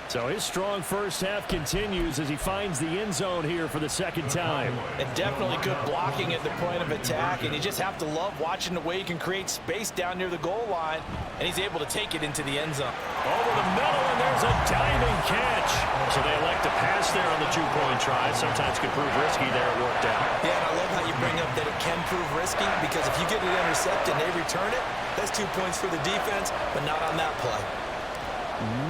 [SPEAKER 4] So his strong first half continues as he finds the end zone here for the 2nd time.
[SPEAKER 3] And definitely good blocking at the point of attack, and you just have to love watching the way he can create space down near the goal line, and he's able to take it into the end zone.
[SPEAKER 2] Over the middle, and there's a diving catch. So they elect to pass there on the 2-point try. Sometimes could prove risky there. It worked out.
[SPEAKER 3] Yeah, and I love how you bring up that it can prove risky, because if you get it intercepted and they return it, that's 2 points for the defense, but not on that play.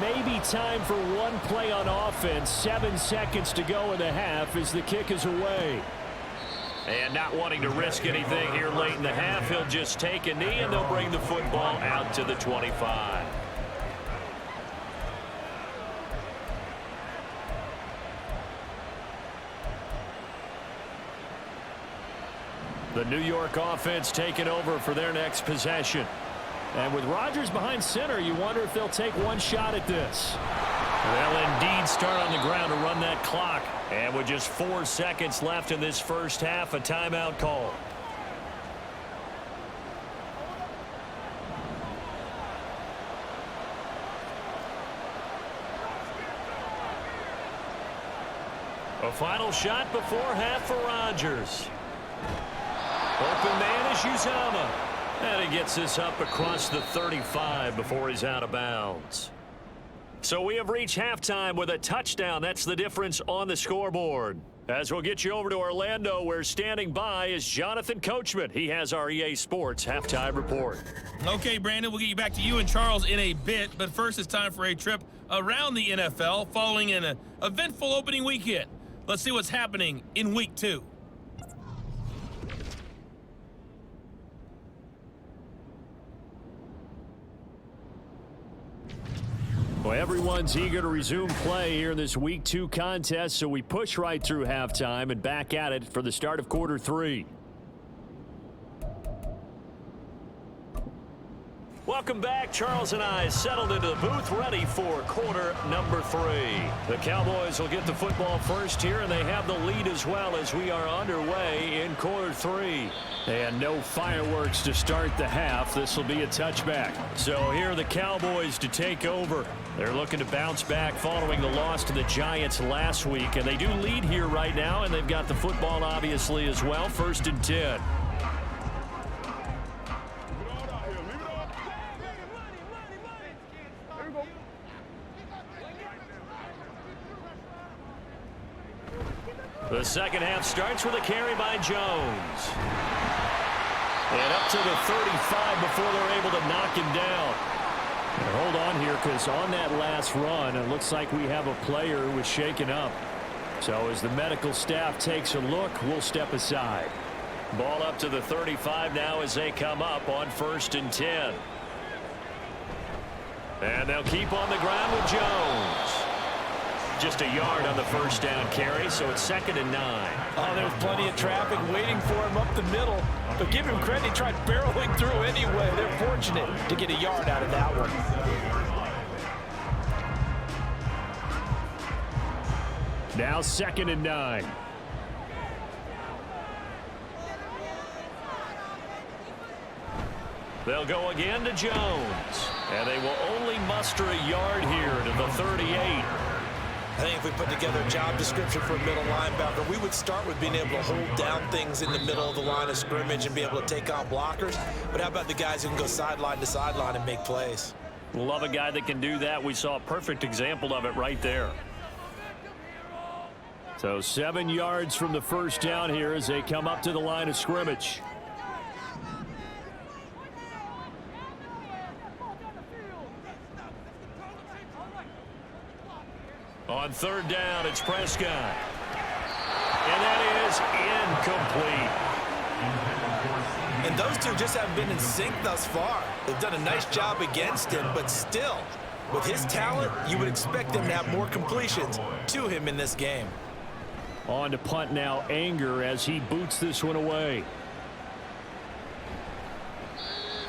[SPEAKER 4] Maybe time for one play on offense. 7 seconds to go in the half as the kick is away.
[SPEAKER 2] And not wanting to risk anything here late in the half, he'll just take a knee, and they'll bring the football out to the 25.
[SPEAKER 4] The New York offense taking over for their next possession. And with Rodgers behind center, you wonder if they'll take one shot at this.
[SPEAKER 2] They'll indeed start on the ground to run that clock. And with just 4 seconds left in this first half, a timeout call. A final shot before half for Rodgers. Open man is Uzomah. And he gets this up across the 35 before he's out of bounds.
[SPEAKER 4] So we have reached halftime with a touchdown. That's the difference on the scoreboard. As we'll get you over to Orlando, where standing by is Jonathan Coachman. He has our EA Sports halftime report.
[SPEAKER 7] Okay, Brandon, we'll get you back to you and Charles in a bit, but first it's time for a trip around the NFL following an eventful opening weekend. Let's see what's happening in Week 2.
[SPEAKER 4] Well, everyone's eager to resume play here in this Week 2 contest, so we push right through halftime and back at it for the start of quarter 3. Welcome back. Charles and I settled into the booth, ready for quarter number 3. The Cowboys will get the football first here, and they have the lead as well as we are underway in quarter 3. And no fireworks to start the half. This will be a touchback. So here are the Cowboys to take over. They're looking to bounce back following the loss to the Giants last week, and they do lead here right now, and they've got the football obviously as well. 1st and 10. The second half starts with a carry by Jones. And up to the 35 before they're able to knock him down. And hold on here, because on that last run, it looks like we have a player who was shaken up. So as the medical staff takes a look, we'll step aside. Ball up to the 35 now as they come up on 1st and 10. And they'll keep on the ground with Jones. Just a yard on the first down carry, so it's 2nd and 9.
[SPEAKER 3] Oh, there was plenty of traffic waiting for him up the middle. But give him credit, he tried barreling through anyway. They're fortunate to get a yard out of that one.
[SPEAKER 4] Now 2nd and 9. They'll go again to Jones. And they will only muster a yard here to the 38.
[SPEAKER 3] I think if we put together a job description for a middle linebacker, we would start with being able to hold down things in the middle of the line of scrimmage and be able to take on blockers. But how about the guys who can go sideline to sideline and make plays?
[SPEAKER 4] Love a guy that can do that. We saw a perfect example of it right there. So 7 yards from the first down here as they come up to the line of scrimmage. On 3rd down, it's Prescott. And that is incomplete.
[SPEAKER 3] And those two just haven't been in sync thus far. They've done a nice job against him, but still, with his talent, you would expect them to have more completions to him in this game.
[SPEAKER 4] On to punt now, Anger, as he boots this one away.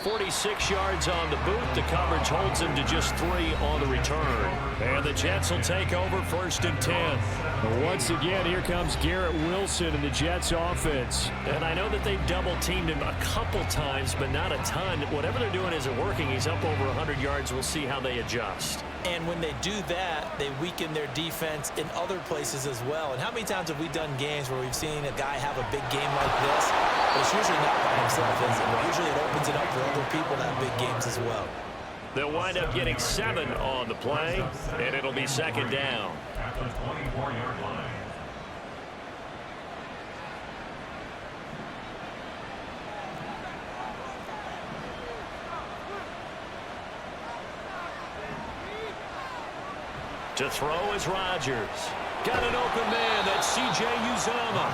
[SPEAKER 4] 46 yards on the boot. The coverage holds him to just 3 on the return. And the Jets will take over 1st and 10. But once again, here comes Garrett Wilson and the Jets offense. And I know that they've double-teamed him a couple times, but not a ton. Whatever they're doing isn't working. He's up over 100 yards. We'll see how they adjust.
[SPEAKER 3] And when they do that, they weaken their defense in other places as well. And how many times have we done games where we've seen a guy have a big game like this, but it's usually not by himself, is it? Usually it opens it up for other people to have big games as well.
[SPEAKER 4] They'll wind up getting 7 on the play, and it'll be 2nd down.
[SPEAKER 5] At the 24-yard line.
[SPEAKER 4] To throw is Rodgers. Got an open man. That's C.J. Uzomah.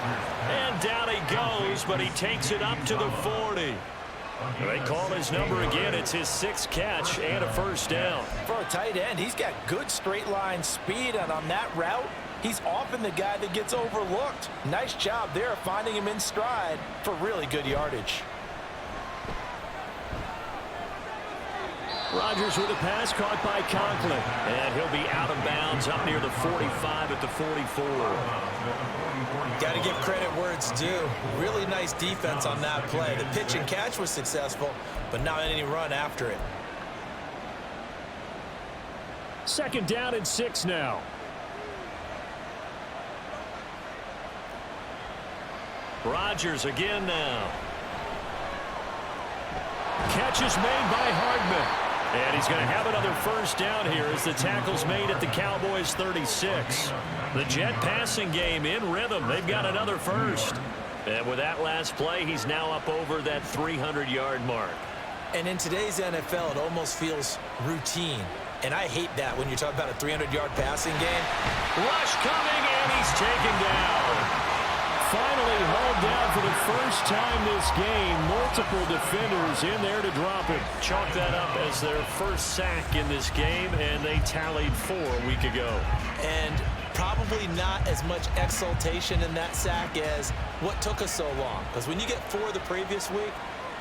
[SPEAKER 4] And down he goes, but he takes it up to the 40. They call his number again. It's his 6th catch and a 1st down.
[SPEAKER 3] For a tight end, he's got good straight line speed, and on that route, he's often the guy that gets overlooked. Nice job there finding him in stride for really good yardage.
[SPEAKER 4] Rodgers with a pass caught by Conklin. And he'll be out of bounds up near the 45 at the 44.
[SPEAKER 3] Got to give credit where it's due. Really nice defense on that play. The pitch and catch was successful, but not any run after it.
[SPEAKER 4] 2nd down and 6 now. Rodgers again now. Catch is made by Hardman. And he's going to have another first down here as the tackle's made at the Cowboys 36. The Jet passing game in rhythm. They've got another first. And with that last play, he's now up over that 300-yard mark.
[SPEAKER 3] And in today's NFL, it almost feels routine. And I hate that when you talk about a 300-yard passing game.
[SPEAKER 4] Rush coming, and he's taken down. Finally hauled down for the first time this game. Multiple defenders in there to drop him.
[SPEAKER 2] Chalk that up as their first sack in this game, and they tallied 4 a week ago.
[SPEAKER 3] And probably not as much exultation in that sack as what took us so long. Because when you get 4 the previous week,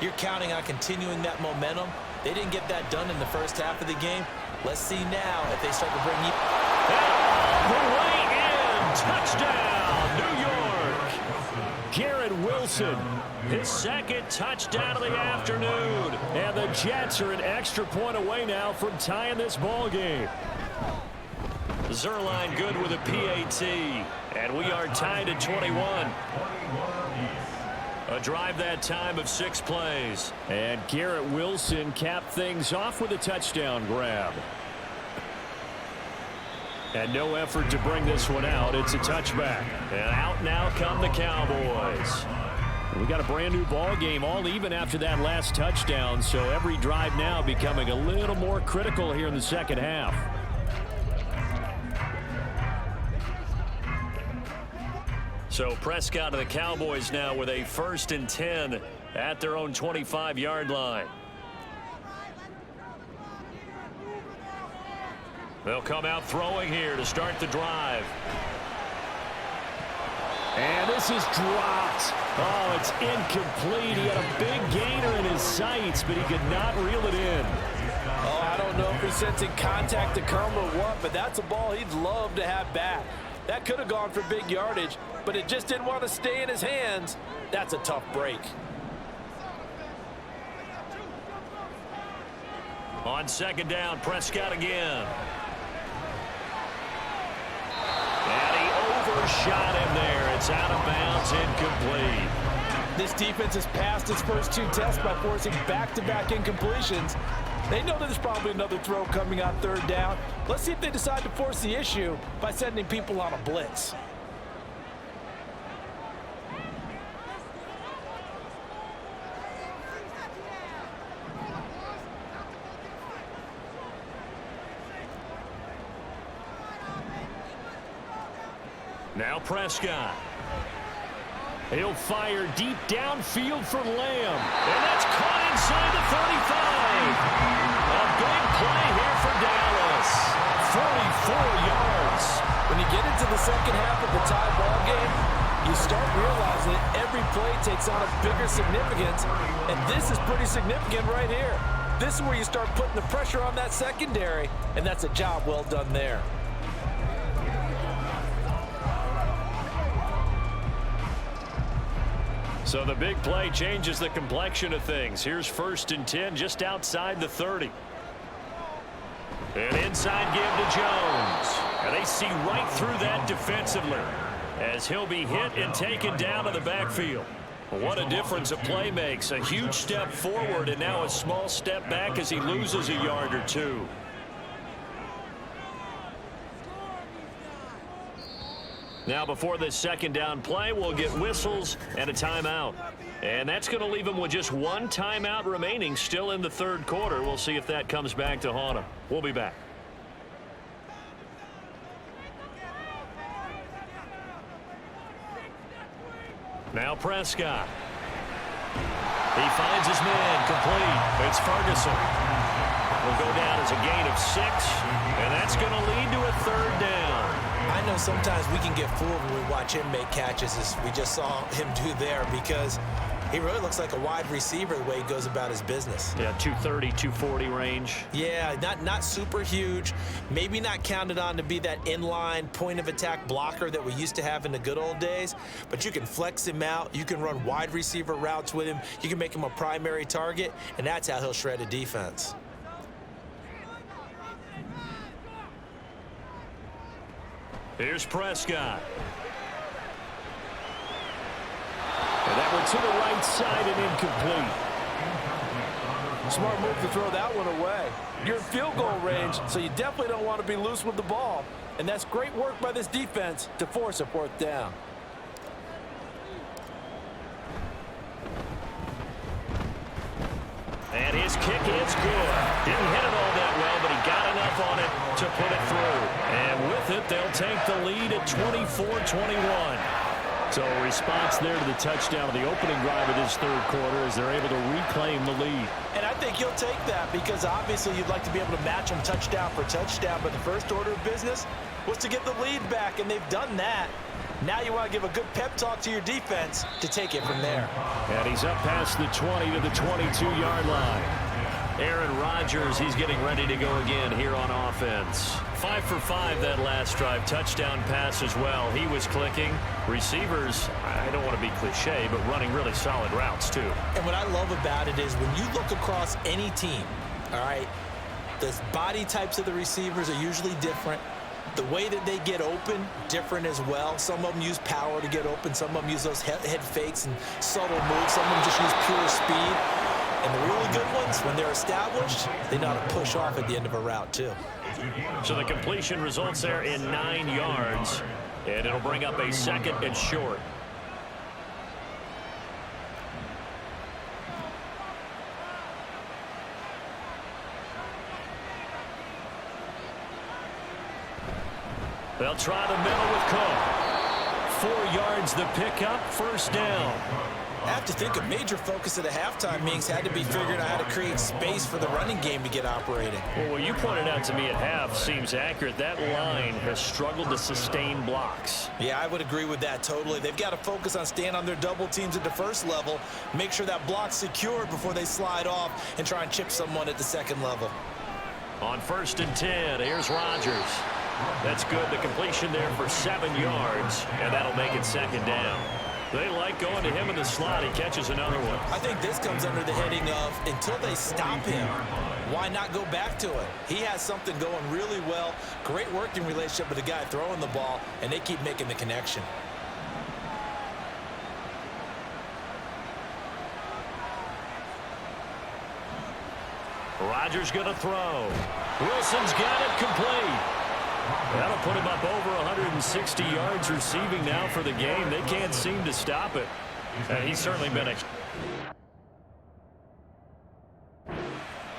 [SPEAKER 3] you're counting on continuing that momentum. They didn't get that done in the first half of the game. Let's see now if they start to bring you.
[SPEAKER 4] The way in. Touchdown, New York. Garrett Wilson, his second touchdown of the afternoon. And the Jets are an extra point away now from tying this ball game.
[SPEAKER 2] Zerline good with a PAT. And we are tied at 21. A drive that time of 6 plays.
[SPEAKER 4] And Garrett Wilson capped things off with a touchdown grab. And no effort to bring this one out. It's a touchback.
[SPEAKER 2] And out now come the Cowboys.
[SPEAKER 4] We got a brand new ball game, all even after that last touchdown. So every drive now becoming a little more critical here in the second half.
[SPEAKER 2] So Prescott of the Cowboys now with a 1st and 10 at their own 25-yard line. They'll come out throwing here to start the drive.
[SPEAKER 4] And this is dropped. Oh, it's incomplete. He had a big gainer in his sights, but he could not reel it in.
[SPEAKER 8] Oh, I don't know if he's sensing contact to come or what, but that's a ball he'd love to have back. That could have gone for big yardage, but it just didn't want to stay in his hands. That's a tough break.
[SPEAKER 2] On 2nd down, Prescott again. And he overshot him there. It's out of bounds, incomplete.
[SPEAKER 8] This defense has passed its first 2 tests by forcing back-to-back incompletions. They know that there's probably another throw coming on 3rd down. Let's see if they decide to force the issue by sending people on a blitz.
[SPEAKER 2] Now Prescott.
[SPEAKER 4] He'll fire deep downfield for Lamb. And that's caught inside the 35. A big play here for Dallas. 44 yards.
[SPEAKER 8] When you get into the second half of the tie ball game, you start realizing that every play takes on a bigger significance, and this is pretty significant right here. This is where you start putting the pressure on that secondary, and that's a job well done there.
[SPEAKER 2] So the big play changes the complexion of things. Here's 1st and 10 just outside the 30. An inside give to Jones. And they see right through that defensively as he'll be hit and taken down to the backfield. What a difference a play makes. A huge step forward and now a small step back as he loses a yard or 2. Now before this 2nd down play, we'll get whistles and a timeout. And that's going to leave them with just 1 timeout remaining still in the 3rd quarter. We'll see if that comes back to haunt them. We'll be back. Now Prescott. He finds his man complete. It's Ferguson. Will go down as a gain of 6, and that's going to lead to a 3rd down.
[SPEAKER 3] I know sometimes we can get fooled when we watch him make catches, as we just saw him do there, because he really looks like a wide receiver the way he goes about his business.
[SPEAKER 2] Yeah, 230, 240 range.
[SPEAKER 3] Yeah, not super huge. Maybe not counted on to be that inline point-of-attack blocker that we used to have in the good old days, but you can flex him out. You can run wide receiver routes with him. You can make him a primary target, and that's how he'll shred a defense.
[SPEAKER 2] Here's Prescott.
[SPEAKER 4] And that one to the right side and incomplete.
[SPEAKER 8] Smart move to throw that one away. You're in field goal range, so you definitely don't want to be loose with the ball. And that's great work by this defense to force a 4th down.
[SPEAKER 2] And his kick is good. Didn't hit it all that well, but he got enough on it to put it through. And with it, they'll take the lead at 24-21. So a response there to the touchdown of the opening drive of this 3rd quarter as they're able to reclaim the lead.
[SPEAKER 3] And I think you'll take that because obviously you'd like to be able to match them touchdown for touchdown, but the first order of business was to get the lead back, and they've done that. Now you want to give a good pep talk to your defense to take it from there.
[SPEAKER 2] And he's up past the 20 to the 22-yard line. Aaron Rodgers, he's getting ready to go again here on offense. 5 for 5 that last drive. Touchdown pass as well. He was clicking. Receivers, I don't want to be cliche, but running really solid routes too.
[SPEAKER 3] And what I love about it is when you look across any team, all right, the body types of the receivers are usually different. The way that they get open, different as well. Some of them use power to get open. Some of them use those head fakes and subtle moves. Some of them just use pure speed. And the really good ones, when they're established, they know how to push off at the end of a route, too.
[SPEAKER 2] So the completion results there in 9 yards. And it'll bring up a 2nd and short. They'll try the middle with Cook. 4 yards the pickup, 1st down.
[SPEAKER 3] I have to think a major focus of the halftime meetings had to be figuring out how to create space for the running game to get operating.
[SPEAKER 2] Well, what you pointed out to me at half seems accurate. That line has struggled to sustain blocks.
[SPEAKER 3] Yeah, I would agree with that totally. They've got to focus on staying on their double teams at the first level, make sure that block's secured before they slide off and try and chip someone at the 2nd level.
[SPEAKER 2] On 1st and 10, here's Rodgers. That's good. The completion there for 7 yards, and that'll make it 2nd down. They like going to him in the slot. He catches another one.
[SPEAKER 3] I think this comes under the heading of until they stop him, why not go back to it? He has something going really well. Great working relationship with the guy throwing the ball, and they keep making the connection.
[SPEAKER 2] Rodgers going to throw. Wilson's got it complete. That'll put him up over 160 yards receiving now for the game. They can't seem to stop it. He's certainly been a...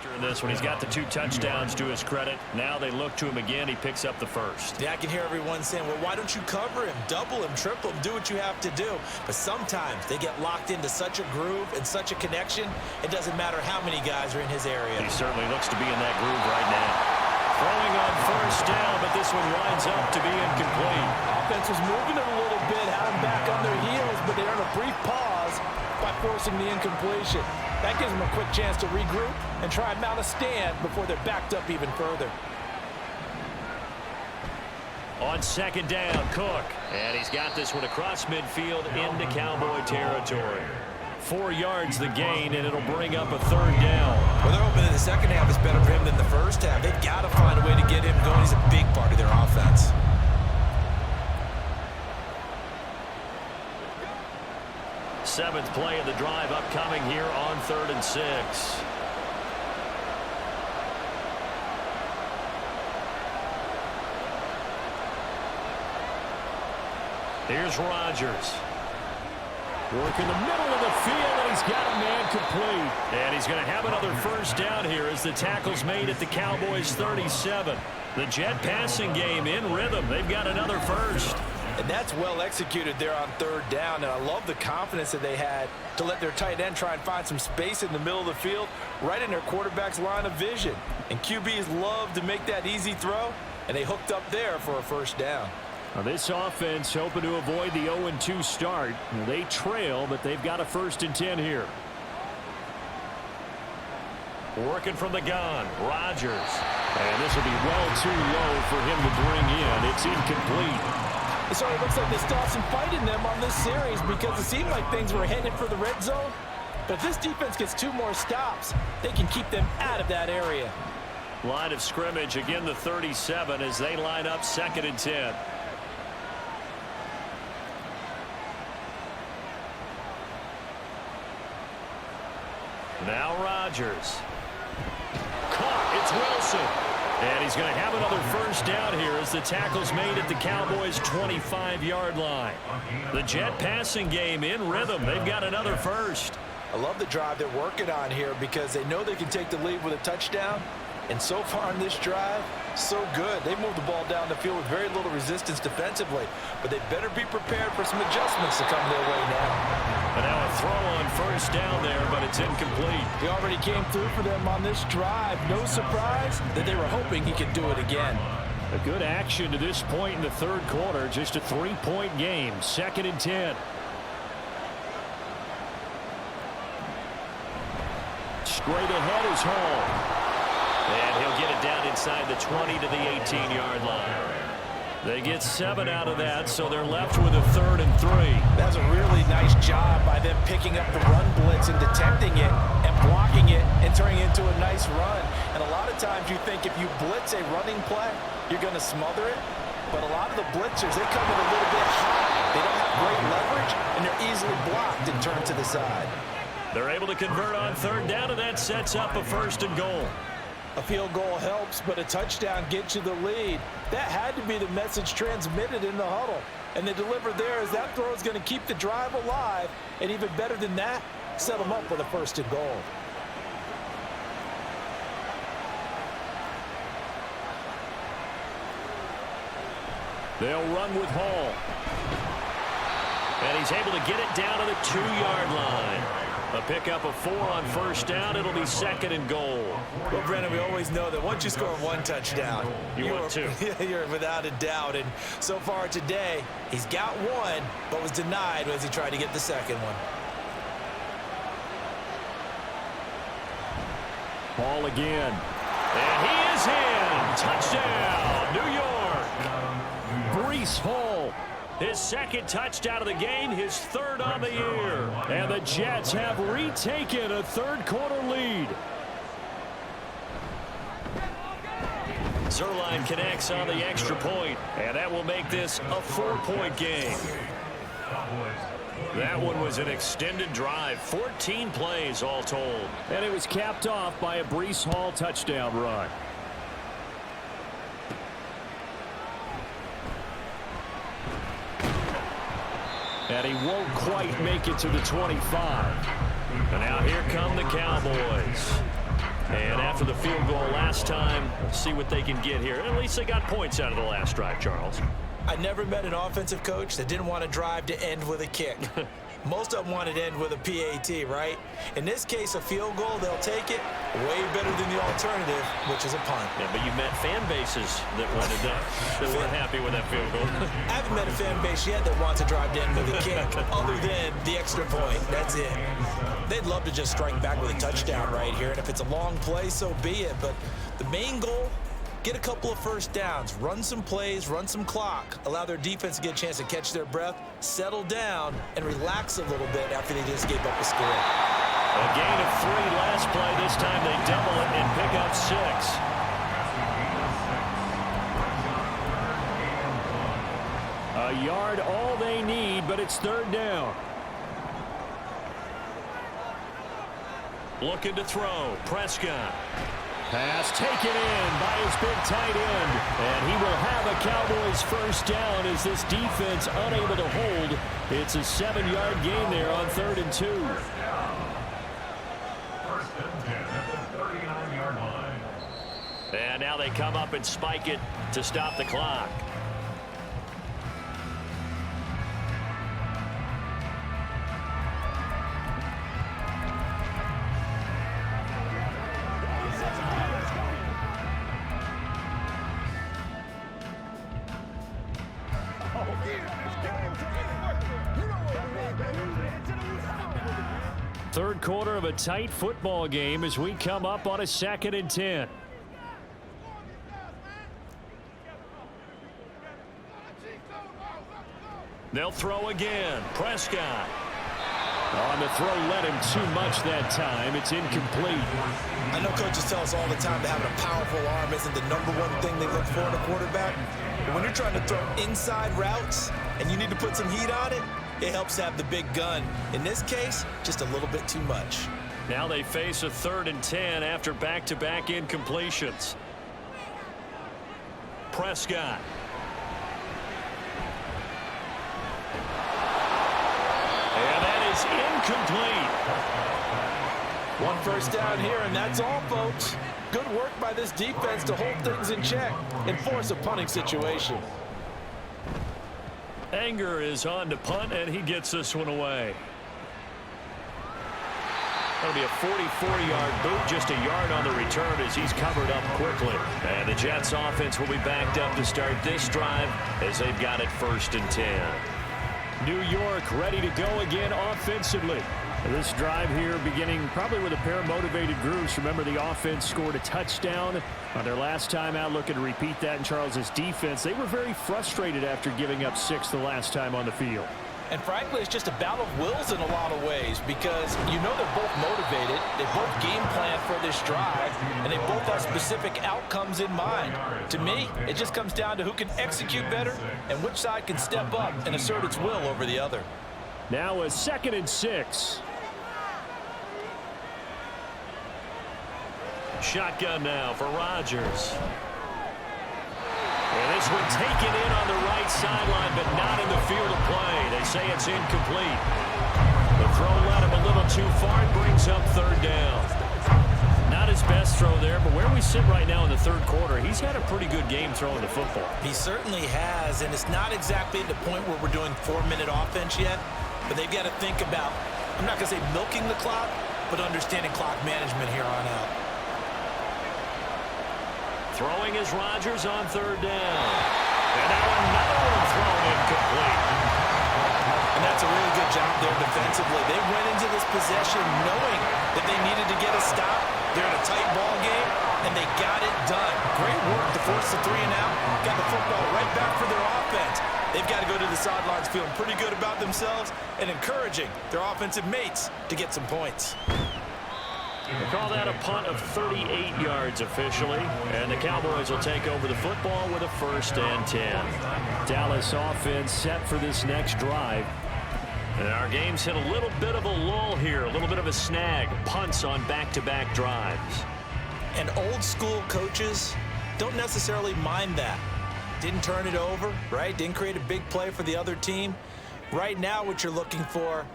[SPEAKER 2] during this when he's got the 2 touchdowns to his credit. Now they look to him again. He picks up the 1st.
[SPEAKER 3] Yeah, I can hear everyone saying, well, why don't you cover him, double him, triple him, do what you have to do. But sometimes they get locked into such a groove and such a connection, it doesn't matter how many guys are in his area.
[SPEAKER 2] He certainly looks to be in that groove right now. Throwing on 1st down, but this one winds up to be incomplete.
[SPEAKER 8] Offense was moving it a little bit, had them back on their heels, but they earned a brief pause by forcing the incompletion. That gives them a quick chance to regroup and try and mount a stand before they're backed up even further.
[SPEAKER 2] On 2nd down, Cook. And he's got this one across midfield into Cowboy territory. 4 yards the gain, and it'll bring up a 3rd down.
[SPEAKER 3] Well, they're hoping that the second half is better for him than the first half. They've got to find a way to get him going. He's a big part of their offense.
[SPEAKER 2] Seventh play of the drive upcoming here on 3rd and 6. Here's Rodgers. Work in the middle of the field, and he's got a man complete. And he's going to have another 1st down here as the tackle's made at the Cowboys' 37. The jet passing game in rhythm. They've got another 1st.
[SPEAKER 8] And that's well executed there on 3rd down. And I love the confidence that they had to let their tight end try and find some space in the middle of the field, right in their quarterback's line of vision. And QBs love to make that easy throw, and they hooked up there for a 1st down.
[SPEAKER 2] Now this offense hoping to avoid the 0-2 start. They trail, but they've got a 1st and 10 here. Working from the gun, Rodgers. And this will be well too low for him to bring in. It's incomplete.
[SPEAKER 8] It sort of looks like they still have some fight in them on this series because it seemed like things were headed for the red zone. But if this defense gets 2 more stops, they can keep them out of that area.
[SPEAKER 2] Line of scrimmage, again the 37 as they line up 2nd and 10. Now Rodgers. It's Wilson. And he's going to have another first down here as the tackle's made at the Cowboys' 25-yard line. The Jet passing game in rhythm. They've got another first.
[SPEAKER 3] I love the drive they're working on here because they know they can take the lead with a touchdown. And so far in this drive, so good. They moved the ball down the field with very little resistance defensively. But they better be prepared for some adjustments to come their way now.
[SPEAKER 2] And now a throw on first down there, but it's incomplete.
[SPEAKER 8] He already came through for them on this drive. No surprise that they were hoping he could do it again.
[SPEAKER 4] A good action to this point in the third quarter. Just a 3-point game. 2nd and 10. Straight ahead is Hall.
[SPEAKER 2] And he'll get it down inside the 20 to the 18-yard line. They get 7 out of that, so they're left with a 3rd and 3.
[SPEAKER 3] That's a really nice job by them picking up the run blitz and detecting it and blocking it and turning it into a nice run. And a lot of times you think if you blitz a running play, you're going to smother it. But a lot of the blitzers, they come in a little bit high. They don't have great leverage, and they're easily blocked and turned to the side.
[SPEAKER 2] They're able to convert on 3rd down, and that sets up a 1st and goal.
[SPEAKER 8] A field goal helps, but a touchdown gets you the lead. That had to be the message transmitted in the huddle. And they delivered there as that throw is going to keep the drive alive. And even better than that, set them up with a 1st and goal.
[SPEAKER 4] They'll run with Hall.
[SPEAKER 2] And he's able to get it down to the 2-yard line. A pickup of 4 on 1st down. It'll be 2nd and goal.
[SPEAKER 3] Well, Brandon, we always know that once you score 1 touchdown,
[SPEAKER 2] you want 2.
[SPEAKER 3] You're without a doubt. And so far today, he's got 1, but was denied as he tried to get the 2nd one.
[SPEAKER 4] Ball again.
[SPEAKER 2] And he is in. Touchdown, New York.
[SPEAKER 4] Breece Hall.
[SPEAKER 2] His 2nd touchdown of the game, his 3rd on the year.
[SPEAKER 4] And the Jets have retaken a third-quarter lead.
[SPEAKER 2] Zerline connects on the extra point, and that will make this a 4-point game. That one was an extended drive, 14 plays all told.
[SPEAKER 4] And it was capped off by a Breece Hall touchdown run. And he won't quite make it to the 25.
[SPEAKER 2] And now here come the Cowboys. And after the field goal last time, see what they can get here. At least they got points out of the last drive, Charles.
[SPEAKER 3] I never met an offensive coach that didn't want to drive to end with a kick. Most of them wanted to end with a PAT, right? In this case, a field goal, they'll take it way better than the alternative, which is a punt.
[SPEAKER 2] Yeah, but you met fan bases that wanted that weren't happy with that field goal.
[SPEAKER 3] I haven't met a fan base yet that wants to drive to end with a kick, other than the extra point. That's it. They'd love to just strike back with a touchdown right here, and if it's a long play, so be it. But the main goal, get a couple of first downs, run some plays, run some clock, allow their defense to get a chance to catch their breath, settle down, and relax a little bit after they just gave up a score.
[SPEAKER 2] A gain of 3 last play. This time they double it and pick up 6.
[SPEAKER 4] A yard all they need, but it's 3rd down.
[SPEAKER 2] Looking to throw. Prescott.
[SPEAKER 4] Pass taken in by his big tight end. And he will have a Cowboys first down as this defense unable to hold. It's a 7-yard gain there on 3rd and 2.
[SPEAKER 5] 1st and 10 at the 39-yard line.
[SPEAKER 2] And now they come up and spike it to stop the clock.
[SPEAKER 4] Third quarter of a tight football game as we come up on a 2nd and 10.
[SPEAKER 2] They'll throw again. Prescott.
[SPEAKER 4] On the throw, led him too much that time. It's incomplete.
[SPEAKER 3] I know coaches tell us all the time that having a powerful arm isn't the #1 thing they look for in a quarterback. But when you're trying to throw inside routes and you need to put some heat on it, it helps to have the big gun. In this case, just a little bit too much.
[SPEAKER 4] Now they face a 3rd and 10 after back-to-back incompletions. Prescott. And that is incomplete.
[SPEAKER 8] One first down here, and that's all, folks. Good work by this defense to hold things in check and force a punting situation.
[SPEAKER 4] Anger is on to punt, and he gets this one away. That'll be a 44-yard boot, just a yard on the return as he's covered up quickly. And the Jets offense will be backed up to start this drive as they've got it 1st and 10. New York ready to go again offensively. This drive here beginning probably with a pair of motivated groups. Remember, the offense scored a touchdown on their last time out, looking to repeat that in Charles' defense. They were very frustrated after giving up 6 the last time on the field.
[SPEAKER 3] And frankly, it's just a battle of wills in a lot of ways because you know they're both motivated, they both game plan for this drive, and they both have specific outcomes in mind. To me, it just comes down to who can execute better and which side can step up and assert its will over the other.
[SPEAKER 4] Now a 2nd and 6. Shotgun now for Rodgers. And this one taken in on the right sideline, but not in the field of play. They say it's incomplete. The throw led him a little too far. It brings up 3rd down. Not his best throw there, but where we sit right now in the 3rd quarter, he's had a pretty good game throwing the football.
[SPEAKER 3] He certainly has, and it's not exactly at the point where we're doing 4-minute offense yet, but they've got to think about, I'm not going to say milking the clock, but understanding clock management here on out.
[SPEAKER 4] Throwing is Rodgers on 3rd down. And now another one thrown incomplete.
[SPEAKER 3] And that's a really good job there defensively. They went into this possession knowing that they needed to get a stop. They're in a tight ball game, and they got it done. Great work to force the 3 and out. Got the football right back for their offense. They've got to go to the sidelines feeling pretty good about themselves and encouraging their offensive mates to get some points.
[SPEAKER 4] They call that a punt of 38 yards officially, and the Cowboys will take over the football with a 1st and 10. Dallas offense set for this next drive. And our game's hit a little bit of a lull here, a little bit of a snag. Punts on back-to-back drives.
[SPEAKER 3] And old school coaches don't necessarily mind that. Didn't turn it over, right? Didn't create a big play for the other team. Right now what you're looking for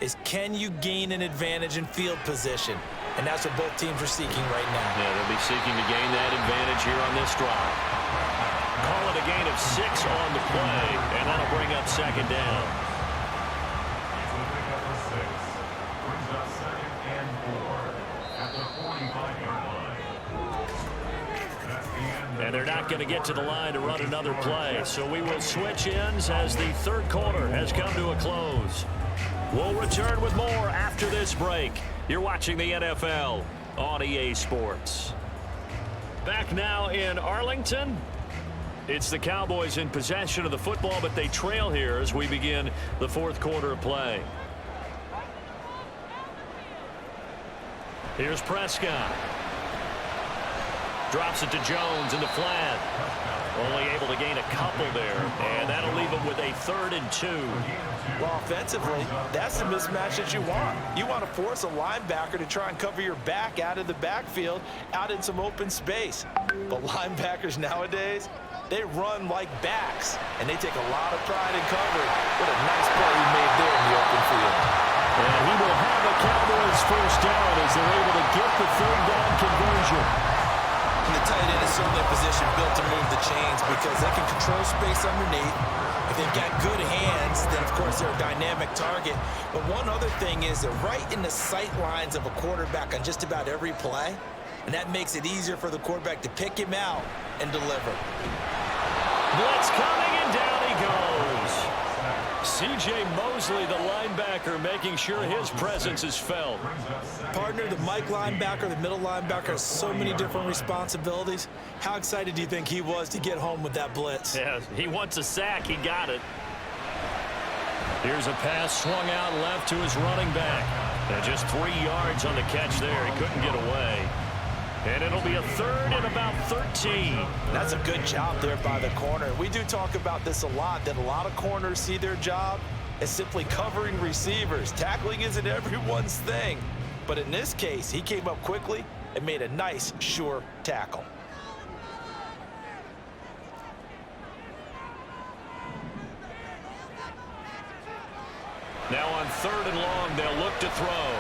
[SPEAKER 3] is, can you gain an advantage in field position? And that's what both teams are seeking right now.
[SPEAKER 4] Yeah, they'll be seeking to gain that advantage here on this drive. Call it a gain of 6 on the play, and that'll bring up 2nd down.
[SPEAKER 5] It's a pickup of 6. Brings up 2nd and 4 at the 45-yard line. That's the end.
[SPEAKER 4] And they're not going to get to the line to run another play, so we will switch ends as the 3rd quarter has come to a close. We'll return with more after this break. You're watching the NFL on EA Sports. Back now in Arlington. It's the Cowboys in possession of the football, but they trail here as we begin the 4th quarter of play. Here's Prescott. Drops it to Jones in the flat. Only able to gain a couple there, and that'll leave him with a 3rd and 2.
[SPEAKER 3] Well, offensively, that's the mismatch that you want. You want to force a linebacker to try and cover your back out of the backfield, out in some open space. But linebackers nowadays, they run like backs, and they take a lot of pride in covering. What a nice play he made there in the open field.
[SPEAKER 4] And he will have a Cowboys 1st down as they're able to get the 3rd down conversion.
[SPEAKER 3] And the tight end is certainly a position built to move the chains because they can control space underneath. If they've got good hands, then, of course, they're a dynamic target. But one other thing is they're right in the sight lines of a quarterback on just about every play, and that makes it easier for the quarterback to pick him out and deliver.
[SPEAKER 4] Blitz coming, and down he goes. C.J. Mosley, the linebacker, making sure his presence is felt.
[SPEAKER 3] Partner, the Mike linebacker, the middle linebacker, has so many different responsibilities. How excited do you think he was to get home with that blitz?
[SPEAKER 4] Yeah, he wants a sack. He got it. Here's a pass swung out left to his running back. And just 3 yards on the catch there. He couldn't get away. And it'll be a 3rd and about 13.
[SPEAKER 3] That's a good job there by the corner. We do talk about this a lot, that a lot of corners see their job as simply covering receivers. Tackling isn't everyone's thing. But in this case, he came up quickly and made a nice, sure tackle.
[SPEAKER 2] Now on 3rd and long, they'll look to throw.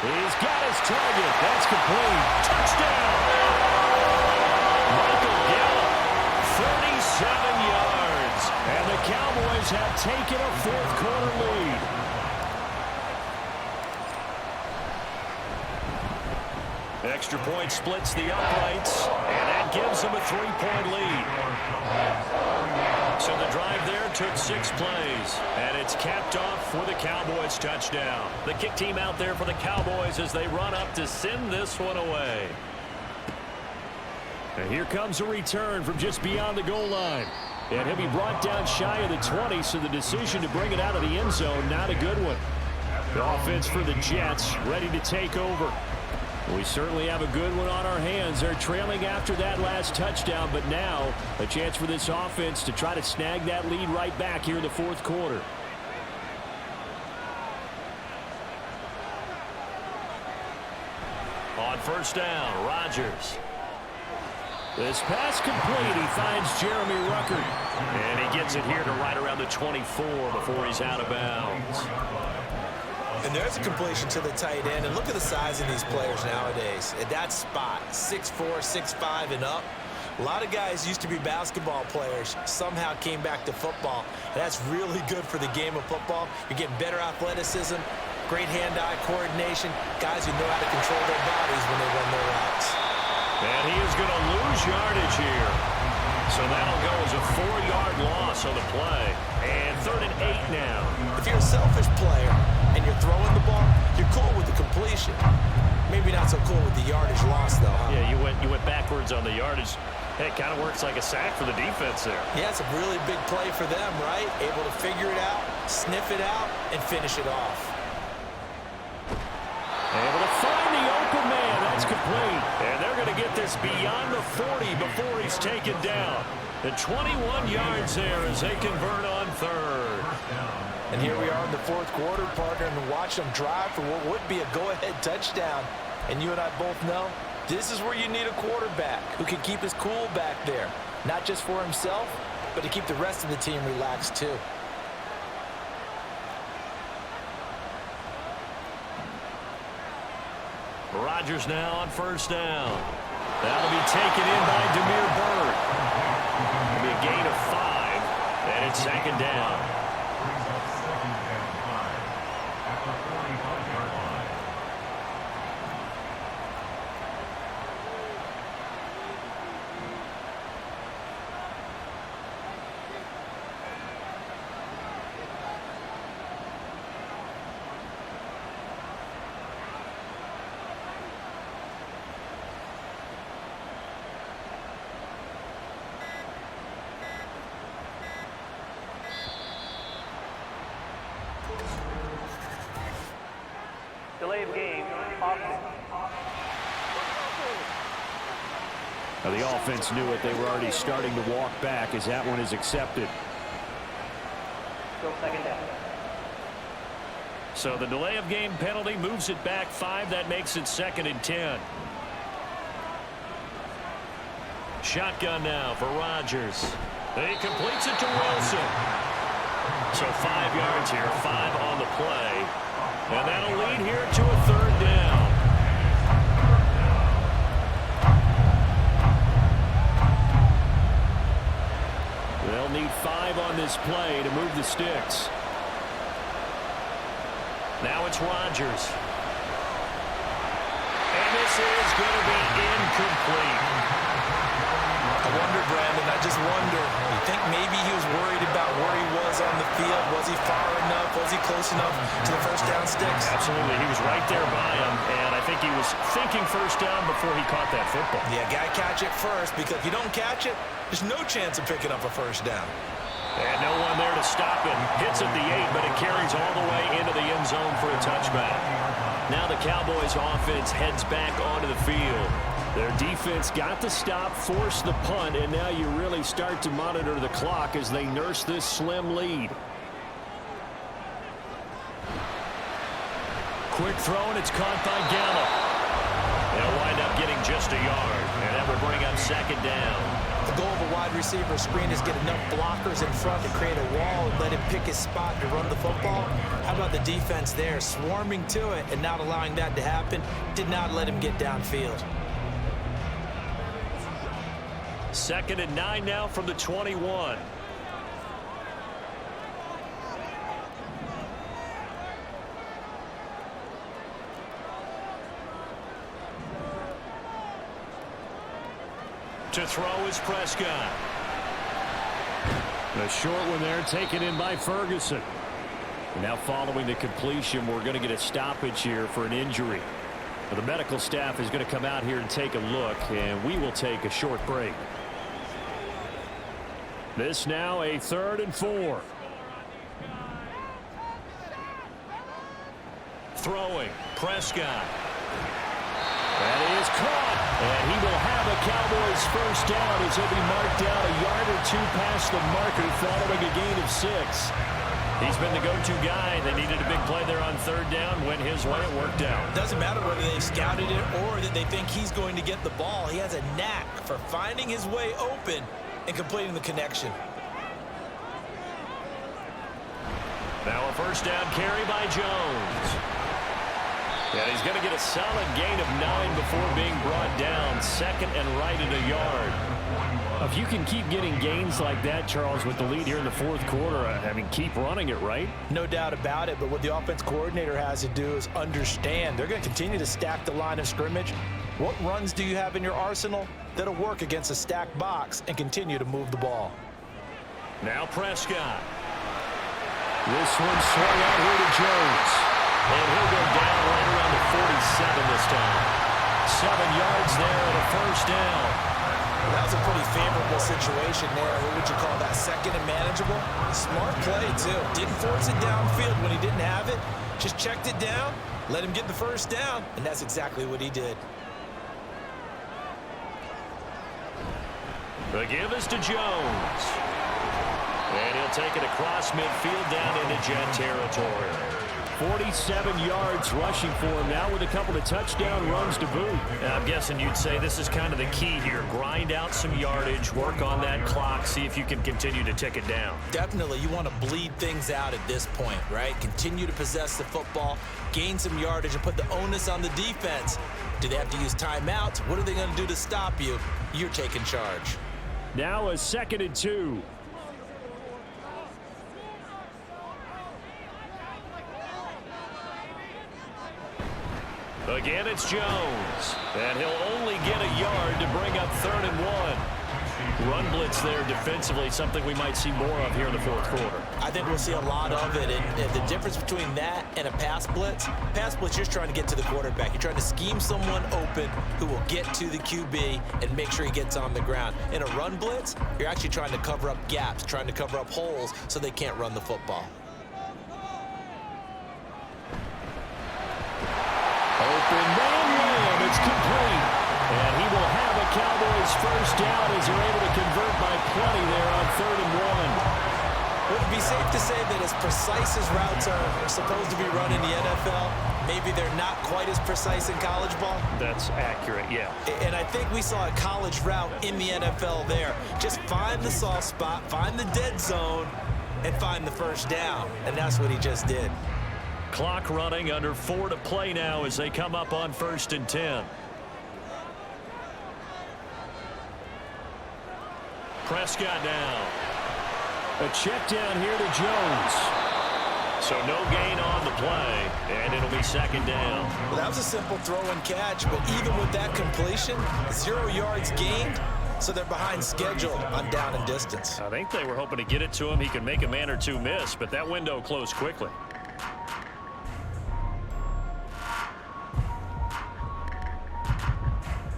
[SPEAKER 2] He's got his target. That's complete. Touchdown! Michael Gallup, 37 yards. And the Cowboys have taken a 4th quarter lead. Extra point splits the uprights, and that gives them a 3-point lead. So the drive there took 6 plays, and it's capped off for the Cowboys touchdown. The kick team out there for the Cowboys as they run up to send this one away.
[SPEAKER 4] And here comes a return from just beyond the goal line. And he'll be brought down shy of the 20, so the decision to bring it out of the end zone, not a good one. The offense for the Jets ready to take over. We certainly have a good one on our hands. They're trailing after that last touchdown, but now a chance for this offense to try to snag that lead right back here in the 4th quarter.
[SPEAKER 2] On 1st down, Rodgers.
[SPEAKER 4] This pass complete. He finds Jeremy Ruckert.
[SPEAKER 2] And he gets it here to right around the 24 before he's out of bounds.
[SPEAKER 3] And there's a completion to the tight end. And look at the size of these players nowadays. At that spot, 6'4", 6'5", and up. A lot of guys used to be basketball players, somehow came back to football. And that's really good for the game of football. You're getting better athleticism, great hand-eye coordination, guys who know how to control their bodies when they run their routes.
[SPEAKER 2] And he is going to lose yardage here. So that'll go as a 4-yard loss on the play. And 3rd and 8 now.
[SPEAKER 3] If you're a selfish player and you're throwing the ball, you're cool with the completion. Maybe not so cool with the yardage loss, though, huh?
[SPEAKER 2] Yeah, you went backwards on the yardage. Hey, it kind of works like a sack for the defense there.
[SPEAKER 3] Yeah, it's a really big play for them, right? Able to figure it out, sniff it out, and finish it off.
[SPEAKER 4] Able to find the open man. That's complete.
[SPEAKER 2] And they're going to get this beyond the 40 before he's taken down. The 21 yards there as they convert on 3rd.
[SPEAKER 3] And here we are in the 4th quarter, partner, and watch them drive for what would be a go-ahead touchdown. And you and I both know this is where you need a quarterback who can keep his cool back there. Not just for himself, but to keep the rest of the team relaxed too.
[SPEAKER 2] Rodgers now on 1st down. That'll be taken in by Demir Bird. It'll be a gain of 5, and it's 2nd down.
[SPEAKER 5] Brings up 2nd and 5 at the 45-yard line.
[SPEAKER 6] Delay of game, offense.
[SPEAKER 4] Now the offense knew it. They were already starting to walk back as that one is accepted.
[SPEAKER 6] Still 2nd down.
[SPEAKER 2] So the delay of game penalty moves it back 5. That makes it 2nd and 10. Shotgun now for Rodgers. He completes it to Wilson. So 5 yards here, 5 on the play. And that'll lead here to a 3rd down.
[SPEAKER 4] They'll need 5 on this play to move the sticks.
[SPEAKER 2] Now it's Rodgers. And this is going to be incomplete.
[SPEAKER 3] I wonder, Brandon, I just wonder, you think maybe he was worried about where he was on the field? Was he far enough? Was he close enough to the 1st down sticks?
[SPEAKER 2] Absolutely. He was right there by him, and I think he was thinking 1st down before he caught that football.
[SPEAKER 3] Yeah, got to catch it first, because if you don't catch it, there's no chance of picking up a 1st down.
[SPEAKER 2] And no one there to stop it. Hits at the 8, but it carries all the way into the end zone for a touchback. Now the Cowboys offense heads back onto the field.
[SPEAKER 4] Their defense got the stop, forced the punt, and now you really start to monitor the clock as they nurse this slim lead.
[SPEAKER 2] quick throw, and it's caught by Gallup. They'll wind up getting just a yard, and that will bring up second down.
[SPEAKER 3] The goal of a wide receiver screen is get enough blockers in front to create a wall and let him pick his spot to run the football. How about the defense there, swarming to it and not allowing that to happen? Did not let him get downfield.
[SPEAKER 2] 2nd and 9 now from the 21. To throw is Prescott.
[SPEAKER 4] The short one there taken in by Ferguson. Now following the completion, we're going to get a stoppage here for an injury. The medical staff is going to come out here and take a look, and we will take a short break. This now a 3rd and 4.
[SPEAKER 2] Throwing, Prescott. That is caught, and he will have a Cowboys first down as he'll be marked down a yard or two past the marker following a gain of 6. He's been the go-to guy. They needed a big play there on 3rd down. Went his way, it worked out.
[SPEAKER 3] Doesn't matter whether they've scouted it or that they think he's going to get the ball. He has a knack for finding his way open and completing the connection.
[SPEAKER 2] Now a first down carry by Jones. Yeah, he's going to get a solid gain of 9 before being brought down. 2nd and right at a yard.
[SPEAKER 4] If you can keep getting gains like that, Charles, with the lead here in the 4th quarter, I mean, keep running it, right?
[SPEAKER 3] No doubt about it, but what the offense coordinator has to do is understand. They're going to continue to stack the line of scrimmage. What runs do you have in your arsenal that'll work against a stacked box and continue to move the ball?
[SPEAKER 2] Now Prescott.
[SPEAKER 4] This one swung out here to Jones.
[SPEAKER 2] And he'll go down right around the 47 this time. 7 yards there and a first down.
[SPEAKER 3] Well, that was a pretty favorable situation there. What would you call that? 2nd and manageable? Smart play, too. Didn't force it downfield when he didn't have it. Just checked it down, let him get the first down, and that's exactly what he did.
[SPEAKER 2] The give is to Jones. And he'll take it across midfield down into Jet territory.
[SPEAKER 4] 47 yards rushing for him now with a couple of touchdown runs to boot.
[SPEAKER 2] And I'm guessing you'd say this is kind of the key here. Grind out some yardage, work on that clock, see if you can continue to tick it down.
[SPEAKER 3] Definitely, you want to bleed things out at this point, right? Continue to possess the football, gain some yardage, and put the onus on the defense. Do they have to use timeouts? What are they going to do to stop you? You're taking charge.
[SPEAKER 4] Now a 2nd and 2.
[SPEAKER 2] Again, it's Jones. And he'll only get a yard to bring up 3rd and 1. Run blitz there defensively, something we might see more of here in the 4th quarter.
[SPEAKER 3] I think we'll see a lot of it. And the difference between that and a pass blitz, you're just trying to get to the quarterback. You're trying to scheme someone open who will get to the QB and make sure he gets on the ground. In a run blitz, you're actually trying to cover up gaps, trying to cover up holes so they can't run the football.
[SPEAKER 4] Open man run. It's complete. And he will have a Cowboys first down as they're able to convert by plenty there on 3rd and 1.
[SPEAKER 3] Would it be safe to say that as precise as routes are supposed to be run in the NFL, maybe they're not quite as precise in college ball?
[SPEAKER 2] That's accurate, yeah.
[SPEAKER 3] And I think we saw a college route in the NFL there. Just find the soft spot, find the dead zone, and find the first down. And that's what he just did.
[SPEAKER 2] Clock running, under 4 to play now as they come up on 1st and 10. Prescott now.
[SPEAKER 4] A check down here to Jones.
[SPEAKER 2] So no gain on the play, and it'll be 2nd down.
[SPEAKER 3] Well, that was a simple throw and catch, but even with that completion, 0 yards gained, so they're behind schedule on down and distance.
[SPEAKER 2] I think they were hoping to get it to him. He could make a man or two miss, but that window closed quickly.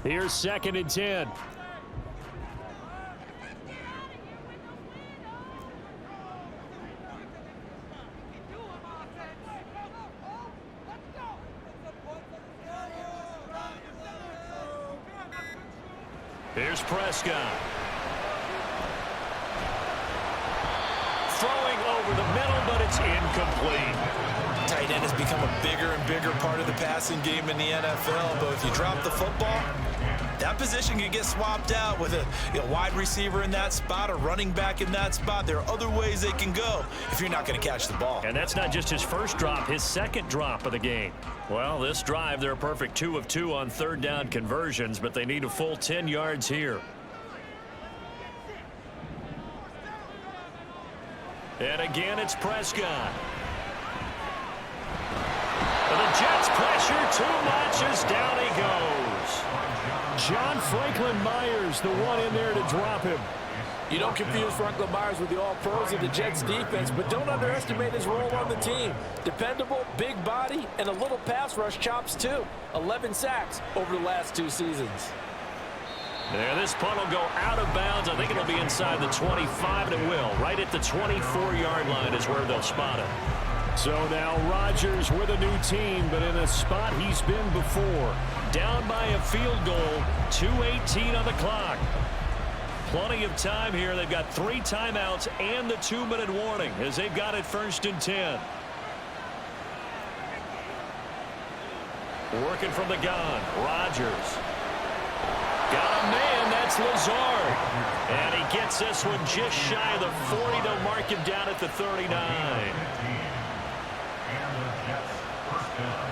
[SPEAKER 4] Here's 2nd and 10.
[SPEAKER 2] Here's Prescott. Throwing over the middle, but it's incomplete.
[SPEAKER 3] Tight tight end has become a bigger and bigger part of the passing game in the NFL. But if you drop the football, that position can get swapped out with a wide receiver in that spot, a running back in that spot. There are other ways they can go if you're not going to catch the ball.
[SPEAKER 4] And that's not just his first drop, his second drop of the game. Well, this drive, they're a perfect 2 of 2 on third down conversions, but they need a full 10 yards here. And again, it's Prescott. And the Jets pressure too much as down he goes. John Franklin Myers, the one in there to drop him.
[SPEAKER 8] You don't confuse Franklin Myers with the all-pros of the Jets defense, but don't underestimate his role on the team. Dependable, big body, and a little pass rush chops too. 11 sacks over the last 2 seasons.
[SPEAKER 4] There, this punt will go out of bounds. I think it'll be inside the 25, and it will. Right at the 24-yard line is where they'll spot it. So now Rodgers with a new team, but in a spot he's been before. Down by a field goal, 2:18 on the clock. Plenty of time here. They've got 3 timeouts and the 2-minute warning as they've got it 1st and 10. Working from the gun, Rodgers. Got a man, that's Lazard. And he gets this one just shy of the 40. They'll mark him down at the 39.
[SPEAKER 5] And the Jets first down.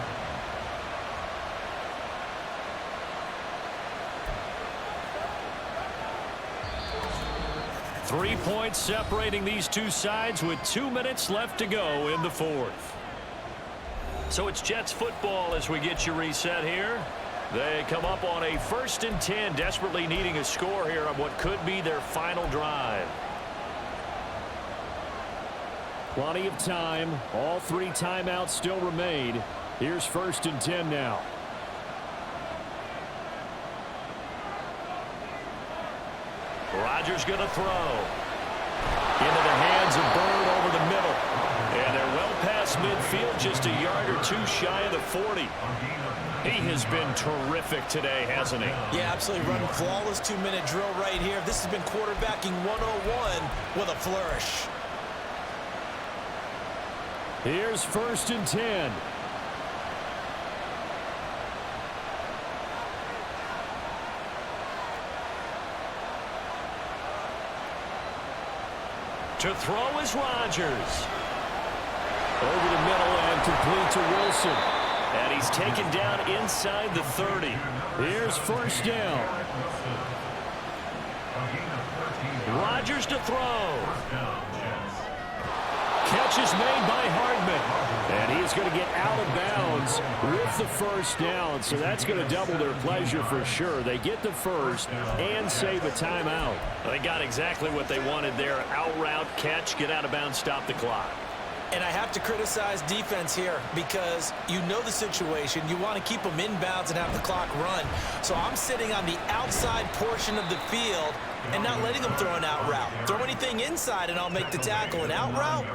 [SPEAKER 4] Three points separating these two sides with 2 minutes left to go in the 4th. So it's Jets football as we get you reset here. They come up on a 1st and 10, desperately needing a score here on what could be their final drive. Plenty of time. All 3 timeouts still remain. Here's 1st and 10 now. Rodgers going to throw. Into the hands of Bird over the middle. And they're well past midfield, just a yard or 2 shy of the 40. He has been terrific today, hasn't he?
[SPEAKER 3] Yeah, absolutely. Running flawless 2-minute drill right here. This has been quarterbacking 101 with a flourish.
[SPEAKER 4] Here's 1st and 10. To throw is Rodgers. Over the middle and complete to Wilson. And he's taken down inside the 30. Here's 1st down. Rodgers to throw. Catch is made by Hardman. And he's going to get out of bounds with the 1st down. So that's going to double their pleasure for sure. They get the 1st and save a timeout. They got exactly what they wanted there. Out route, catch, get out of bounds, stop the clock.
[SPEAKER 3] And I have to criticize defense here because you know the situation. You want to keep them inbounds and have the clock run. So I'm sitting on the outside portion of the field and not letting them throw an out route. Throw anything inside and I'll make the tackle. An out route?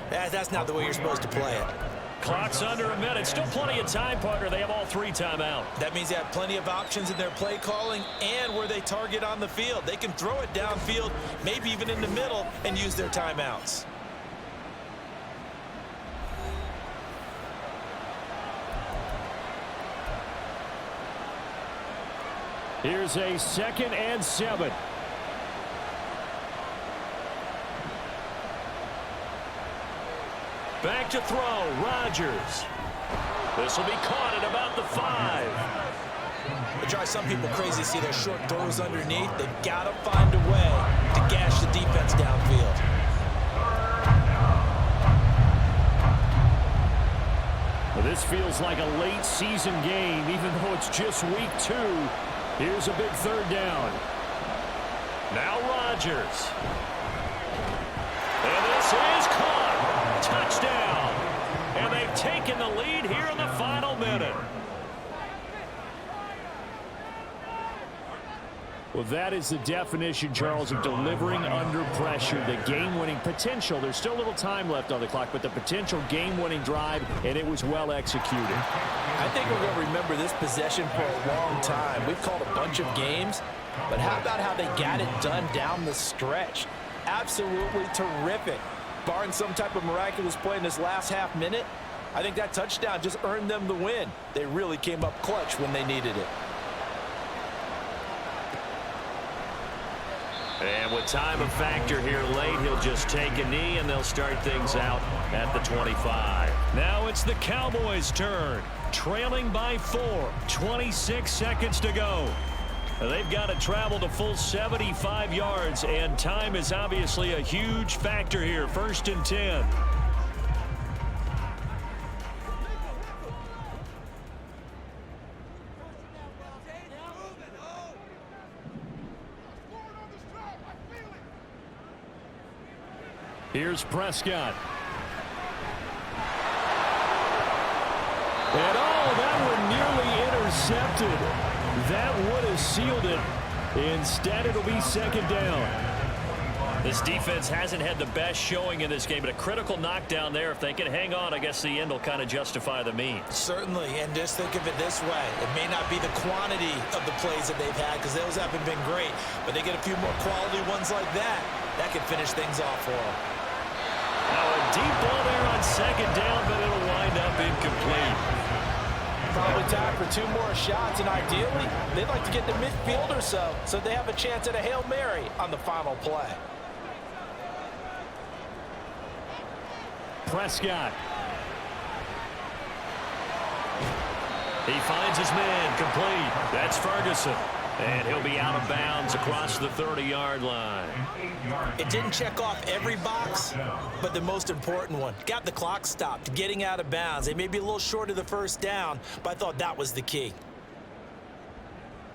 [SPEAKER 3] That's not the way you're supposed to play it.
[SPEAKER 4] Clock's under a minute. Still plenty of time, partner. They have all 3 timeout.
[SPEAKER 3] That means they have plenty of options in their play calling and where they target on the field. They can throw it downfield, maybe even in the middle, and use their timeouts.
[SPEAKER 4] Here's a 2nd and 7. Back to throw, Rodgers. This will be caught at about the 5.
[SPEAKER 3] It drives some people crazy to see their short throws underneath. They've got to find a way to gash the defense downfield.
[SPEAKER 4] Well, this feels like a late season game, even though it's just week 2. Here's a big 3rd down. Now Rodgers. And this is caught. Touchdown. And they've taken the lead here in the final minute. Well, that is the definition, Charles, of delivering under pressure. The game-winning potential. There's still a little time left on the clock, but the potential game-winning drive, and it was well executed.
[SPEAKER 8] I think we're going to remember this possession for a long time. We've called a bunch of games, but how about how they got it done down the stretch? Absolutely terrific. Barring some type of miraculous play in this last half minute, I think that touchdown just earned them the win. They really came up clutch when they needed it.
[SPEAKER 2] And with time a factor here late, he'll just take a knee, and they'll start things out at the 25.
[SPEAKER 4] Now it's the Cowboys' turn. Trailing by 4. 26 seconds to go. They've got to travel the full 75 yards, and time is obviously a huge factor here. 1st and 10. Here's Prescott. And that one nearly intercepted. That would have sealed it. Instead, it'll be 2nd down.
[SPEAKER 2] This defense hasn't had the best showing in this game, but a critical knockdown there. If they can hang on, I guess the end will kind of justify the means.
[SPEAKER 3] Certainly, and just think of it this way. It may not be the quantity of the plays that they've had because those haven't been great, but they get a few more quality ones like that. That could finish things off for them.
[SPEAKER 2] Now a deep ball there on 2nd down, but it'll wind up incomplete.
[SPEAKER 3] Probably time for 2 more shots, and ideally, they'd like to get to midfield or so they have a chance at a Hail Mary on the final play.
[SPEAKER 4] Prescott.
[SPEAKER 2] He finds his man, complete. That's Ferguson. And he'll be out of bounds across the 30-yard line.
[SPEAKER 3] It didn't check off every box, but the most important one. Got the clock stopped, getting out of bounds. They may be a little short of the 1st down, but I thought that was the key.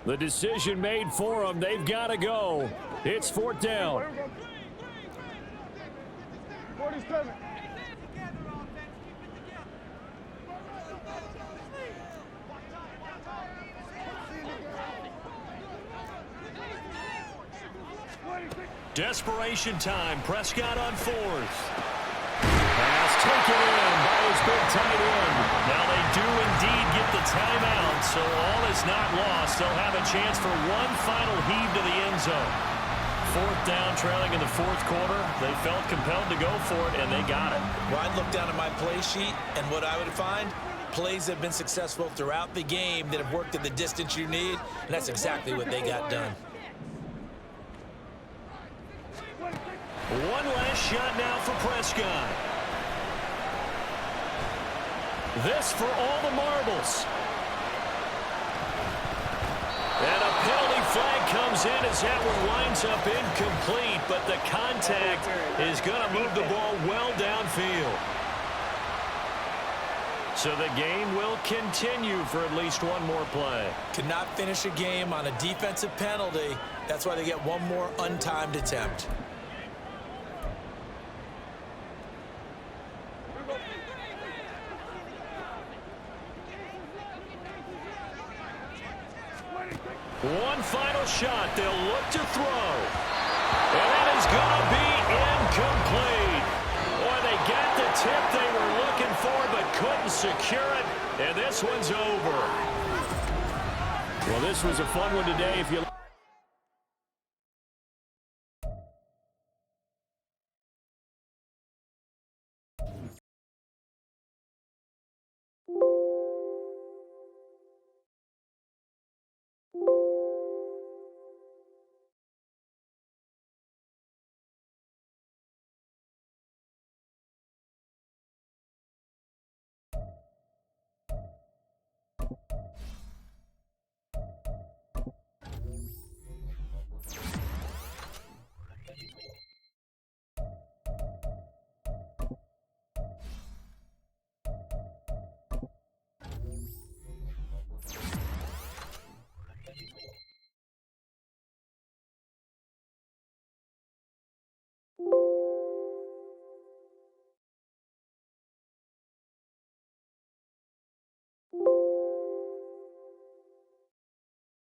[SPEAKER 4] The decision made for them. They've got to go. It's 4th down.
[SPEAKER 6] 47.
[SPEAKER 4] Desperation time. Prescott on 4th. Pass taken in by his big tight end.
[SPEAKER 2] Now they do indeed get the timeout, so all is not lost. They'll have a chance for one final heave to the end zone. 4th down, trailing in the 4th quarter. They felt compelled to go for it, and they got it.
[SPEAKER 3] Well, I'd look down at my play sheet, and what I would find, plays that have been successful throughout the game that have worked at the distance you need, and that's exactly what they got done.
[SPEAKER 4] One last shot now for Prescott. This for all the marbles. And a penalty flag comes in as that one winds up incomplete, but the contact is going to move the ball well downfield. So the game will continue for at least one more play.
[SPEAKER 3] Could not finish a game on a defensive penalty. That's why they get one more untimed attempt.
[SPEAKER 4] One final shot. They'll look to throw. And that is going to be incomplete. Boy, they got the tip they were looking for but couldn't secure it. And this one's over. Well, this was a fun one today. If you